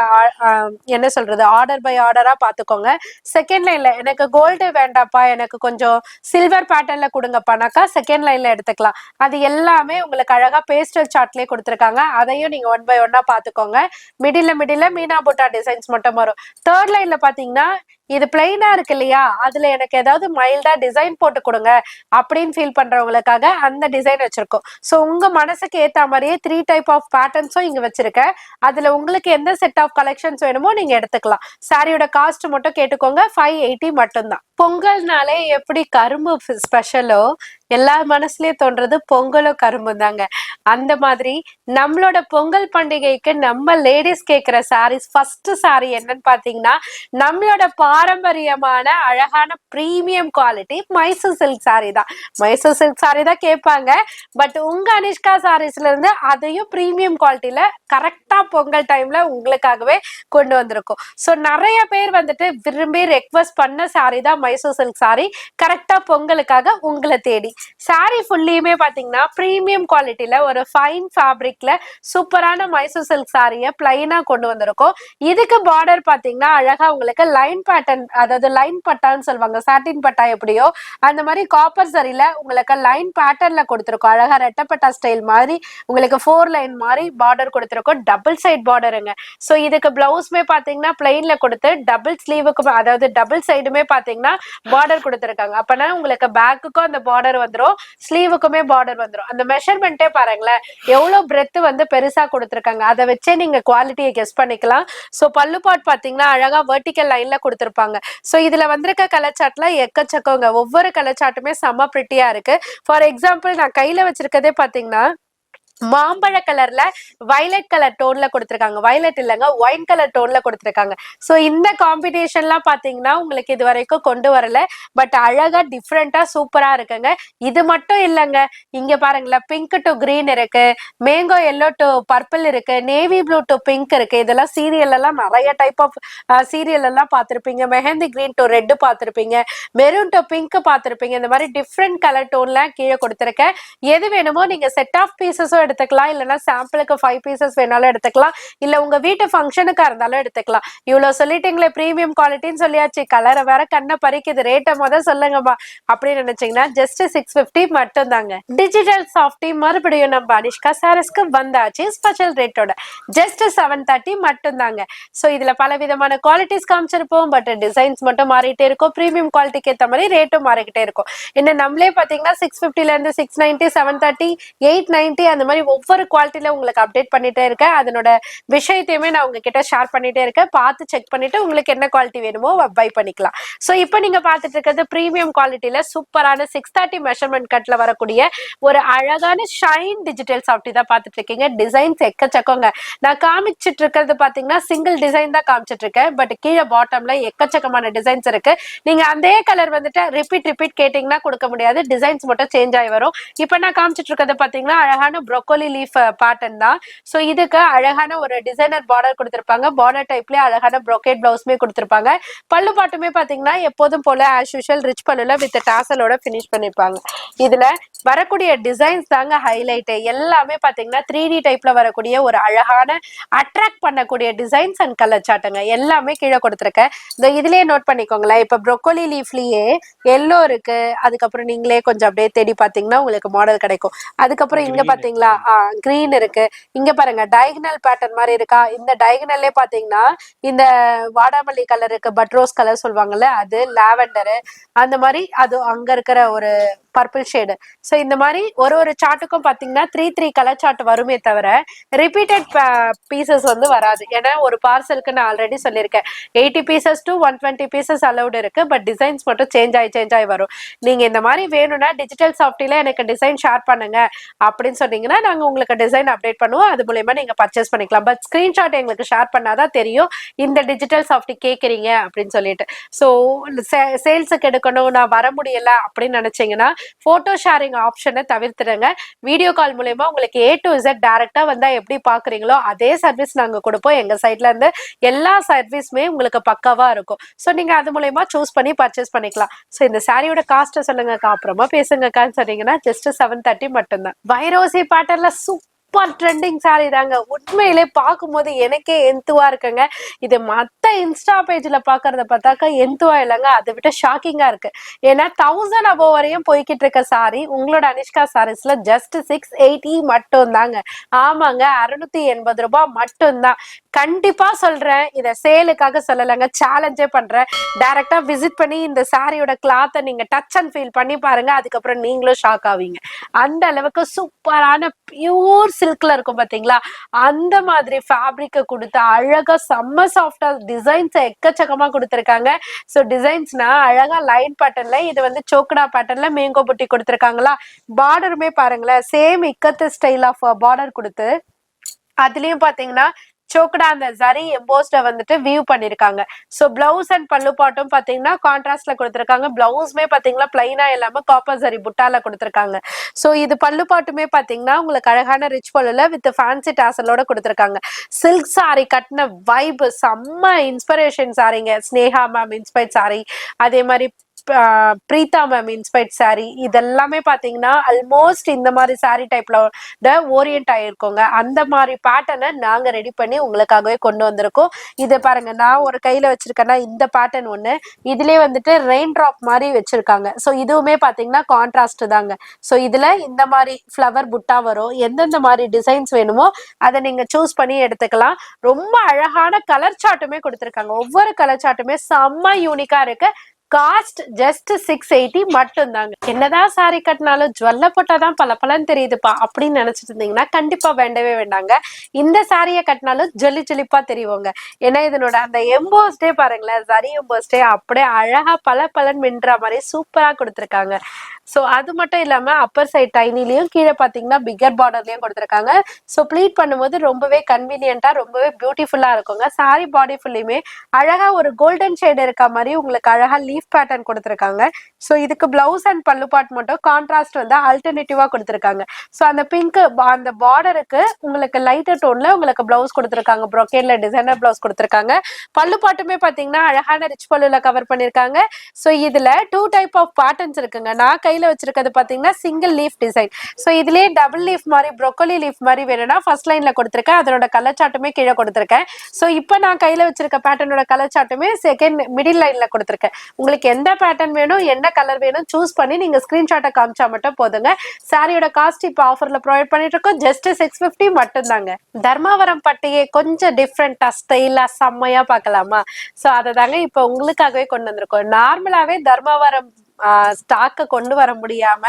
என்ன சொல்றது ஆர்டர் பை ஆர்டரா பாத்துக்கோங்க. செகண்ட் லைன்ல எனக்கு கோல்டு வேண்டாப்பா, எனக்கு கொஞ்சம் சில்வர் பேட்டர்ன்ல கொடுங்கப்பானாக்கா செகண்ட் லைன்ல எடுத்துக்கலாம். அது எல்லாமே உங்களுக்கு அழகா பேஸ்டல் சார்ட்லயே கொடுத்துருக்காங்க. அதையும் நீங்க 1 by 1 பாத்துக்கோங்க. மிடில்ல மீனா புட்டா டிசைன்ஸ் மட்டும் வரும். தேர்ட் லைன்ல பாத்தீங்கன்னா இது பிளைனா இருக்கு இல்லையா, அதுல எனக்கு ஏதாவது மைல்டா டிசைன் போட்டு கொடுங்க அப்படின்னு ஃபீல் பண்றவங்களுக்காக அந்த டிசைன் வச்சிருக்கோம். சோ உங்க மனசுக்கு ஏத்த மாதிரியே 3 டைப் ஆஃப் பேட்டர்ன்ஸும் இங்க வச்சிருக்கேன். அதுல உங்களுக்கு எந்த செட் ஆஃப் கலெக்ஷன்ஸ் வேணுமோ நீங்க எடுத்துக்கலாம். சாரியோட காஸ்ட் மட்டும் கேட்டுக்கோங்க, 580 மட்டும்தான். பொங்கல்னாலே எப்படி கரும்பு ஸ்பெஷலோ எல்லார் மனசுலயே தோன்றது பொங்கலும் கரும்பு தாங்க. அந்த மாதிரி நம்மளோட பொங்கல் பண்டிகைக்கு நம்ம லேடிஸ் கேட்கிற சாரீஸ் ஃபர்ஸ்ட் சாரி என்னன்னு பாத்தீங்கன்னா நம்மளோட பாரம்பரியமான அழகான premium quality Mysore silk sorry தான். மைசூர் சில்க் சாரி தான் கேட்பாங்க. பட் உங்க அனிஷ்கா சாரீஸ்ல இருந்து அதையும் பிரீமியம் குவாலிட்டியில கரெக்டா பொங்கல் டைம்ல உங்களுக்காகவே கொண்டு வந்திருக்கோம். ஸோ நிறைய பேர் வந்துட்டு விரும்பி ரெக்வஸ்ட் பண்ண சாரி தான் மைசூர் சில்க் சாரி. கரெக்டா பொங்கலுக்காக உங்களை தேடி சாரி ஃபுல்லியுமே பாத்தீங்கன்னா பிரீமியம் குவாலிட்டியில ஒரு ஃபைன் ஃபேப்ரிக்ல சூப்பரான மைசூர் சில்க் சாரியை பிளைனா கொண்டு வந்திருக்கோம். இதுக்கு பார்டர் பாத்தீங்கன்னா அழகா உங்களுக்கு லைன் பேட்டர்ன், அதாவது லைன் பட்டான்னு சொல்லுவாங்க, சாட்டின் பட்டா எப்படியோ அந்த மாதிரி காப்பர் சரியில உங்களுக்கு லைன் பேட்டர்ன்ல கொடுத்துருக்கோம். அழகா ரெட்டப்பட்டா ஸ்டைல் மாதிரி உங்களுக்கு 4 லைன் மாதிரி பார்டர் கொடுத்துருக்கோம். Double side பார்டருங்க. ஸோ இதுக்கு பிளவுஸ்மே பாத்தீங்கன்னா பிளைன்ல கொடுத்து டபுள் ஸ்லீவுக்கு அதாவது டபுள் சைடுமே பாத்தீங்கன்னா பார்டர் கொடுத்துருக்காங்க. அப்பனா உங்களுக்கு பேக்குக்கும் அந்த பார்டர் வந்துடும், ஸ்லீவுக்குமே பார்டர் வந்துடும். அந்த மெஷர்மெண்ட்டே பாருங்களேன் எவ்வளவு பிரெத் வந்து பெருசா கொடுத்துருக்காங்க. அதை வச்சே நீங்க குவாலிட்டியை கெஸ் பண்ணிக்கலாம். ஸோ பல்லு பாட் பாத்தீங்கன்னா அழகா வெர்டிக்கல் லைன்ல கொடுத்துருப்பாங்க. ஸோ இதுல வந்திருக்க கலர் சார்ட்ல எக்கச்சக்கங்க, ஒவ்வொரு கலர் சார்ட்டுமே செம்ம பிரிட்டியா இருக்கு. ஃபார் எக்ஸாம்பிள் நான் கையில வச்சிருக்கதே பாத்தீங்கன்னா மாம்பழ கலர்ல வயலட் கலர் டோன்ல கொடுத்துருக்காங்க. வயலட் இல்லைங்க, ஒயின் கலர் டோன்ல கொடுத்துருக்காங்க. ஸோ இந்த காம்பினேஷன்லாம் பாத்தீங்கன்னா உங்களுக்கு இது வரைக்கும் கொண்டு வரல. பட் அழகா டிஃப்ரெண்டா சூப்பரா இருக்குங்க. இது மட்டும் இல்லைங்க, இங்க பாருங்களேன் பிங்க் டு கிரீன் இருக்கு, மேங்கோ எல்லோ டு பர்பிள் இருக்கு, நேவி ப்ளூ டு பிங்க் இருக்கு. இதெல்லாம் சீரியல் எல்லாம் நிறைய டைப் ஆஃப் சீரியல் எல்லாம் பார்த்திருப்பீங்க. மெஹந்தி கிரீன் டு ரெட் பார்த்திருப்பீங்க, மெரூன் டு பிங்க் பார்த்திருப்பீங்க. இந்த மாதிரி டிஃப்ரெண்ட் கலர் டோன்ல கீழே கொடுத்துருக்கேன். எது வேணுமோ நீங்க செட் ஆஃப் பீசஸும் எடுத்துக்கலாம், இல்லைன்னா சாம்பிளுக்கு 5 பீசஸ் வேணாலும் எடுத்துக்கலாம், இல்ல உங்க வீட்டு ஃபங்க்ஷனுக்கா இருந்தாலும் எடுத்துக்கலாம். இவ்வளவு சொல்லிட்டீங்களே பிரீமியம் குவாலிட்டின்னு சொல்லியாச்சு, கலரை வேற கண்ணை பறிக்குது, ரேட்டை முதல் சொல்லுங்கம்மா அப்படின்னு நினைச்சீங்கன்னா ஜஸ்ட் 650 மட்டும் தாங்க. டிஜிட்டல் சாஃப்டி மறுபடியும் நம்ம அனிஷ்கா சாரீஸ்க்கு வந்தாச்சு ஸ்பெஷல் ரேட்டோட ஜஸ்ட் 730 மட்டும் தாங்க. ஸோ இதுல பல விதமான குவாலிட்டிஸ் காமிச்சிருப்போம். பட் டிசைன்ஸ் மட்டும் மாறிட்டே இருக்கும், பிரீமியம் குவாலிட்டிக்கு ஏற்ற மாதிரி ரேட்டும் மாறிக்கிட்டே இருக்கும். என்ன நம்மளே பாத்தீங்கன்னா 650ல இருந்து 690 730 890 அந்த மாதிரி ஒவ்வொரு குவாலிட்டியில உங்களுக்கு அப்டேட் பண்ணிட்டே இருக்கேன். அதனோட விஷயத்தையுமே நான் உங்ககிட்ட ஷேர் பண்ணிட்டே இருக்கேன். பார்த்து செக் பண்ணிட்டு உங்களுக்கு என்ன குவாலிட்டி வேணுமோ பை பண்ணிக்கலாம். ஸோ இப்போ நீங்க பார்த்துட்டு இருக்கிறது பிரீமியம் குவாலிட்டியில சூப்பரான 630 மெஷர்மெண்ட் கட்ல வரக்கூடிய ஒரு அழகான ஷைன் டிஜிட்டல் சாஃப்டி தான் பார்த்துட்டு இருக்கீங்க. டிசைன்ஸ் எக்கச்சக்கங்க. நான் காமிச்சிட்டு இருக்கிறது பாத்தீங்கன்னா சிங்கிள் டிசைன் தான் காமிச்சிட்டு இருக்கேன். பட் கீழே பாட்டம்ல எக்கச்சக்கமான டிசைன்ஸ் இருக்கு. நீங்க அதே கலர் வந்துட்டு ரிப்பீட் கேட்டீங்கன்னா கொடுக்க முடியாது, டிசைன்ஸ் மட்டும் சேஞ்ச் ஆகி வரும். இப்போ நான் காமிச்சிட்டு இருக்கிறது பாத்தீங்கன்னா அழகான ப்ரோக்கோலி லீஃப் பேட்டர்ன் தான். ஸோ இதுக்கு அழகான ஒரு டிசைனர் பார்டர் கொடுத்திருப்பாங்க. பார்டர் டைப்லயே அழகான ப்ரோக்கேட் பிளவுஸ்மே கொடுத்திருப்பாங்க. பல்லு பாட்டுமே பாத்தீங்கன்னா எப்போதும் போல ஆஸ் யூஷுவல் ரிச் பல்லுல வித் டாசலோட பினிஷ் பண்ணிருப்பாங்க. இதுல வரக்கூடிய டிசைன்ஸ் தாங்க ஹைலைட். எல்லாமே பாத்தீங்கன்னா 3D டைப்ல வரக்கூடிய ஒரு அழகான அட்ராக்ட் பண்ணக்கூடிய டிசைன்ஸ் அண்ட் கலர் சாட்டுங்க. எல்லாமே கீழே கொடுத்துருக்கேன். இதுலயே நோட் பண்ணிக்கோங்களேன். இப்ப ப்ரோக்கோலி லீஃப்லயே எல்லோ இருக்கு, அதுக்கப்புறம் நீங்களே கொஞ்சம் அப்படியே தேடி பாத்தீங்கன்னா உங்களுக்கு மாடல் கிடைக்கும். அதுக்கப்புறம் இங்க பாத்தீங்களா பாத்தீங்களா கிரீன் இருக்கு. இங்க பாருங்க டயகனல் பேட்டர்ன் மாதிரி இருக்கா. இந்த டயகனல்லே பாத்தீங்கன்னா இந்த வாடாமல்லி கலர் இருக்கு, பட்ரோஸ் கலர் சொல்லுவாங்கல்ல, அது லாவெண்டரு, அந்த மாதிரி அது அங்க இருக்கிற ஒரு பர்பிள் ஷேடு. ஸோ இந்த மாதிரி ஒரு ஒரு சார்ட்டுக்கும் பாத்தீங்கன்னா 3 கலர் சார்ட் வருமே தவிர ரிப்பீட்டட் பீசஸ் வந்து வராது. ஏன்னா ஒரு பார்சலுக்கு நான் ஆல்ரெடி சொல்லியிருக்கேன் 80 பீசஸ் டு 120 பீசஸ் அலௌட் இருக்கு. பட் டிசைன்ஸ் மட்டும் சேஞ்ச் ஆகி வரும். நீங்க இந்த மாதிரி வேணும்னா டிஜிட்டல் சாஃப்ட்வேர்ல எனக்கு டிசைன் ஷேர் பண்ணுங்க அப்படின்னு சொன்னீங்கன்னா நாங்க உங்களுக்கு டிசைன் அப்டேட் பண்ணுவோம். அது மூலமா நீங்க பர்ச்சேஸ் பண்ணிக்கலாம். பட் ஸ்கிரீன்ஷாட் எங்களுக்கு ஷேர் பண்ணாதான் தெரியும் இந்த டிஜிட்டல் சாஃப்ட்வேர் கேக்குறீங்க அப்படின்னு சொல்லிட்டு. ஸோ சேல்ஸுக்கு எடுக்கணும், நான் வர முடியல அப்படின்னு நினைச்சீங்கன்னா போட்டோ ஷேரிங் ஆப்ஷனை தவிர்த்துடுங்க. வீடியோ கால் மூலமா உங்களுக்கு A to Z டைரக்டா வந்தா எப்படி பாக்குறீங்களோ அதே சர்வீஸ் நாங்க கொடுப்போம். எங்க சைட்ல இருந்து எல்லா சர்வீஸுமே உங்களுக்கு பக்காவா இருக்கும். ஸோ நீங்க அது மூலமா சூஸ் பண்ணி பர்ச்சேஸ் பண்ணிக்கலாம். ஸோ இந்த சாரியோட காஸ்ட்டை சொல்லுங்கக்கா, அப்புறமா பேசுங்கக்கான்னு சொன்னீங்கன்னா ஜஸ்ட் 730 மட்டும்தான். வைரோசி பேட்டர்ல சூப்பர் ட்ரெண்டிங் சாரி தாங்க. உண்மையிலே பார்க்கும்போது எனக்கே எந்துவா இருக்குங்க. இது மத்த இன்ஸ்டா பேஜ்ல பாக்குறத பார்த்தாக்கா எந்துவா இல்லைங்க, அதை விட ஷாக்கிங்கா இருக்கு. ஏன்னா 1000 above வரையும் போய்கிட்டு இருக்க சாரி உங்களோட அனிஷ்கா சாரீஸ்ல ஜஸ்ட் 680 மட்டும் தாங்க. ஆமாங்க, 680 ரூபாய் மட்டும்தான். கண்டிப்பா சொல்றேன், இத சேலுக்காக சொல்லலைங்க, சேலஞ்சே பண்றேன். டைரக்டா விசிட் பண்ணி இந்த சாரியோட கிளாத்தை நீங்க டச் அண்ட் ஃபீல் பண்ணி பாருங்க. அதுக்கப்புறம் நீங்களும் ஷாக் ஆவீங்க. அந்த அளவுக்கு சூப்பரான பியூர் சில்க்ல இருக்கும் பாத்தீங்களா, அந்த மாதிரி ஃபேப்ரிக்க கொடுத்து அழகா செம்ம சாஃப்டா டிசைன்ஸ் எக்கச்சக்கமா கொடுத்துருக்காங்க. ஸோ டிசைன்ஸ்னா அழகா லைன் பேட்டர்ன்ல, இது வந்து சோக்கடா பேட்டர்ன்ல மேங்கோ புட்டி கொடுத்துருக்காங்களா. பார்டருமே பாருங்களேன், சேம் இக்கத்து ஸ்டைல் ஆஃப் பார்டர் கொடுத்து அதுலயும் பாத்தீங்கன்னா சோக்கடா அந்த ஜரி எம்போஸ்ட வந்துட்டு வியூ பண்ணிருக்காங்க. சோ பிளவுஸ் அண்ட் பல்லு பாட்டும் பாத்தீங்கன்னா கான்ட்ராஸ்ட்ல கொடுத்திருக்காங்க. பிளவுஸ்மே பாத்தீங்கன்னா பிளைனா இல்லாம காப்பர் ஜரி புட்டால கொடுத்திருக்காங்க. சோ இது பல்லு பாட்டுமே பாத்தீங்கன்னா உங்களுக்கு அழகான ரிச் பல்லுல வித் ஃபேன்சி டாசலோட கொடுத்திருக்காங்க. சில்க் சாரி கட்டின வைப் செம்ம இன்ஸ்பிரேஷன் சாரிங்க. ஸ்னேகா மேம் இன்ஸ்பைர்ட் சாரி, அதே மாதிரி பிரீதா மேம் இன்ஸ்பைர்ட் சாரி, இதெல்லாமே பாத்தீங்கன்னா ஆல்மோஸ்ட் இந்த மாதிரி சாரி டைப்ல ஓரியன்ட் ஆயிருக்கோங்க. அந்த மாதிரி பேட்டர்னை நாங்க ரெடி பண்ணி உங்களுக்காகவே கொண்டு வந்திருக்கோம். இதை பாருங்க, நான் ஒரு கையில வச்சிருக்கேன்னா இந்த பேட்டர்ன் ஒண்ணு, இதுலயே வந்துட்டு ரெயின் டிராப் மாதிரி வச்சிருக்காங்க. ஸோ இதுவுமே பாத்தீங்கன்னா கான்ட்ராஸ்ட் தாங்க. ஸோ இதுல இந்த மாதிரி ஃபிளவர் புட்டா வரும். எந்தெந்த மாதிரி டிசைன்ஸ் வேணுமோ அதை நீங்க சூஸ் பண்ணி எடுத்துக்கலாம். ரொம்ப அழகான கலர் சார்ட்டுமே கொடுத்துருக்காங்க. ஒவ்வொரு கலர் சார்ட்டுமே செம்ம யூனிக்கா இருக்கு. காஸ்ட் ஜஸ்ட் 680 மட்டும் தாங்க. என்னதான் சாரி கட்டினாலும் ஜுவல்ல போட்டாதான் பல தெரியுதுப்பா அப்படின்னு நினைச்சிட்டு இருந்தீங்கன்னா கண்டிப்பா வேண்டவே வேண்டாங்க. இந்த சாரியை கட்டினாலும் ஜொலி ஜொலிப்பா தெரியுங்க. ஏன்னா இதனோட அந்த எம்போஸ்டே பாருங்களேன், சரி எம்போஸ்டே அப்படியே அழகா பலன்னு மின்ற மாதிரி சூப்பரா கொடுத்துருக்காங்க. ஸோ அது மட்டும் இல்லாம அப்பர் சைட் டைனிலையும் கீழே பாத்தீங்கன்னா பிகர் பார்டர்லயும் கொடுத்துருக்காங்க. ஸோ ப்ளீட் பண்ணும்போது ரொம்பவே கன்வீனியன்ட்டா ரொம்பவே பியூட்டிஃபுல்லா இருக்குங்க. சாரி பாடி ஃபுல்லுமே அழகா ஒரு கோல்டன் ஷேட் இருக்க மாதிரி உங்களுக்கு அழகா லீஃப் பேட்டர்ன் கொடுத்துருக்காங்க. ஸோ இதுக்கு பிளவுஸ் அண்ட் பல்லு பாட் மட்டும் கான்ட்ராஸ்ட் வந்து ஆல்டர்னேட்டிவா கொடுத்துருக்காங்க. ஸோ அந்த பிங்க் அந்த பார்டருக்கு உங்களுக்கு லைட்டர் டோன்ல உங்களுக்கு பிளவுஸ் கொடுத்துருக்காங்க. ப்ரொக்கேட்ல டிசைனர் பிளவுஸ் கொடுத்துருக்காங்க. பல்லு பாட்டுமே பாத்தீங்கன்னா அழகான ரிச் பல்லுல கவர் பண்ணிருக்காங்க. ஸோ இதுல 2 டைப் ஆஃப் பேட்டர்ன்ஸ் இருக்குங்க. நான் கையில வச்சிருக்கிறது பாத்தீங்கன்னா சிங்கிள் லீஃப் டிசைன். ஸோ இதுலயே டபுள் லீஃப் மாதிரி ப்ரொக்கோலி லீஃப் மாதிரி வேணும்னா ஃபர்ஸ்ட் லைன்ல கொடுத்துருக்கேன். அதனோட கலர் சார்ட்டுமே கீழே கொடுத்துருக்கேன். ஸோ இப்போ நான் கையில வச்சிருக்க பேட்டர்னோட கலர் சார்ட்டுமே செகண்ட் மிடில் லைன்ல கொடுத்துருக்கேன். உங்களுக்கு எந்த பேட்டர்ன் வேணும், என்ன கலர் வேணும் சூஸ் பண்ணி நீங்க ஸ்கிரீன்ஷாட்டை காமிச்சா மட்டும் போதுங்க. சாரியோட காஸ்ட் இப்போ ஆஃபர்ல ப்ரொவைட் பண்ணிட்டு இருக்கோம். ஜஸ்ட் 650 மட்டும் தாங்க. தர்மாவரம் பட்டியை கொஞ்சம் டிஃப்ரெண்டா ஸ்டைலா செம்மையா பார்க்கலாமா? ஸோ அதை தாங்க இப்போ உங்களுக்காகவே கொண்டு வந்திருக்கோம். நார்மலாவே தர்மாவரம் ஸ்டாக்க கொண்டு வர முடியாம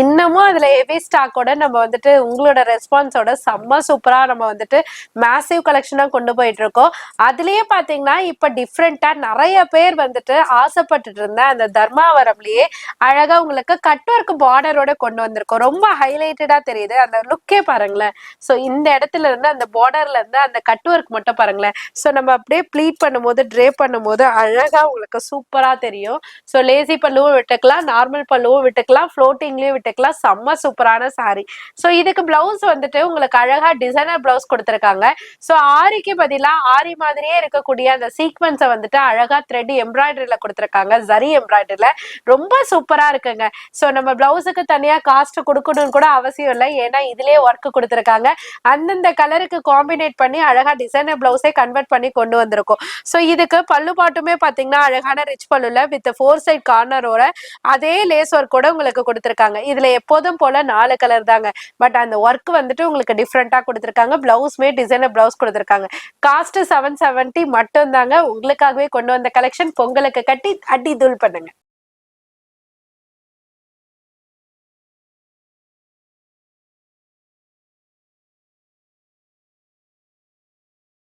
இன்னமும் அதுல ஹெவி ஸ்டாக்கோட நம்ம வந்துட்டு உங்களோட ரெஸ்பான்ஸோட செம்ம சூப்பரா நம்ம வந்துட்டு மேசிவ் கலெக்ஷனா கொண்டு போயிட்டு இருக்கோம். அதுலயே பாத்தீங்கன்னா இப்ப டிஃப்ரெண்டா நிறைய பேர் வந்துட்டு ஆசைப்பட்டுட்டு இருந்த அந்த தர்மாவரம்லயே அழகா உங்களுக்கு கட் ஒர்க் பார்டரோட கொண்டு வந்திருக்கோம். ரொம்ப ஹைலைட்டடா தெரியுது, அந்த லுக்கே பாருங்களேன். சோ இந்த இடத்துல இருந்து அந்த பார்டர்ல இருந்து அந்த கட் ஒர்க் மட்டும் பாருங்களேன். சோ நம்ம அப்படியே ப்ளீட் பண்ணும்போது ட்ரே பண்ணும்போது அழகா உங்களுக்கு சூப்பரா தெரியும். சோ லேசி பல்லுவும் விட்டுக்கலாம், நார்மல் பல்லுவும் விட்டுக்கலாம், ஃப்ளோட்டிங்லயும் விட்டுக்கலாம். செம்ம சூப்பரான சாரி. சோ இதுக்கு பிளவுஸ் வந்துட்டு உங்களுக்கு அழகா டிசைனர் பிளவுஸ் கொடுத்துருக்காங்க. சோ ஆரிக்கு பதிலா ஆரி மாதிரியே இருக்கக்கூடிய அந்த சீக்வன்ஸை வந்துட்டு அழகா த்ரெட் எம்ப்ராய்டரியில கொடுத்துருக்காங்க. ஜரி எம்ப்ராய்டரியில ரொம்ப சூப்பரா இருக்குங்க. சோ நம்ம பிளவுஸுக்கு தனியா காஸ்ட் கொடுக்கணும்னு கூட அவசியம் இல்லை, ஏன்னா இதுலயே ஒர்க் கொடுத்துருக்காங்க. அந்தந்த கலருக்கு காம்பினேட் பண்ணி அழகா டிசைனர் பிளவுஸே கன்வெர்ட் பண்ணி கொண்டு வந்திருக்கோம். சோ இதுக்கு பல்லு பாட்டுமே பாத்தீங்கன்னா அழகான ரிச் பல்லுல வித் 4 சைட் கார்னரோட அதே லேஸ் ஒர்க் கூட உங்களுக்கு கொடுத்துருக்காங்க. இதுல எப்போதும் போல 4 கலர் தாங்க. பட் அந்த ஒர்க் வந்துட்டு உங்களுக்கு டிஃப்ரெண்டா கொடுத்துருக்காங்க. பிளவுஸ்மே டிசைனர் பிளவுஸ் கொடுத்துருக்காங்க. காஸ்ட் 770 மட்டும் தாங்க. உங்களுக்காகவே கொண்டு வந்த கலெக்ஷன். பொங்கலுக்கு கட்டி அடி தூள் பண்ணுங்க.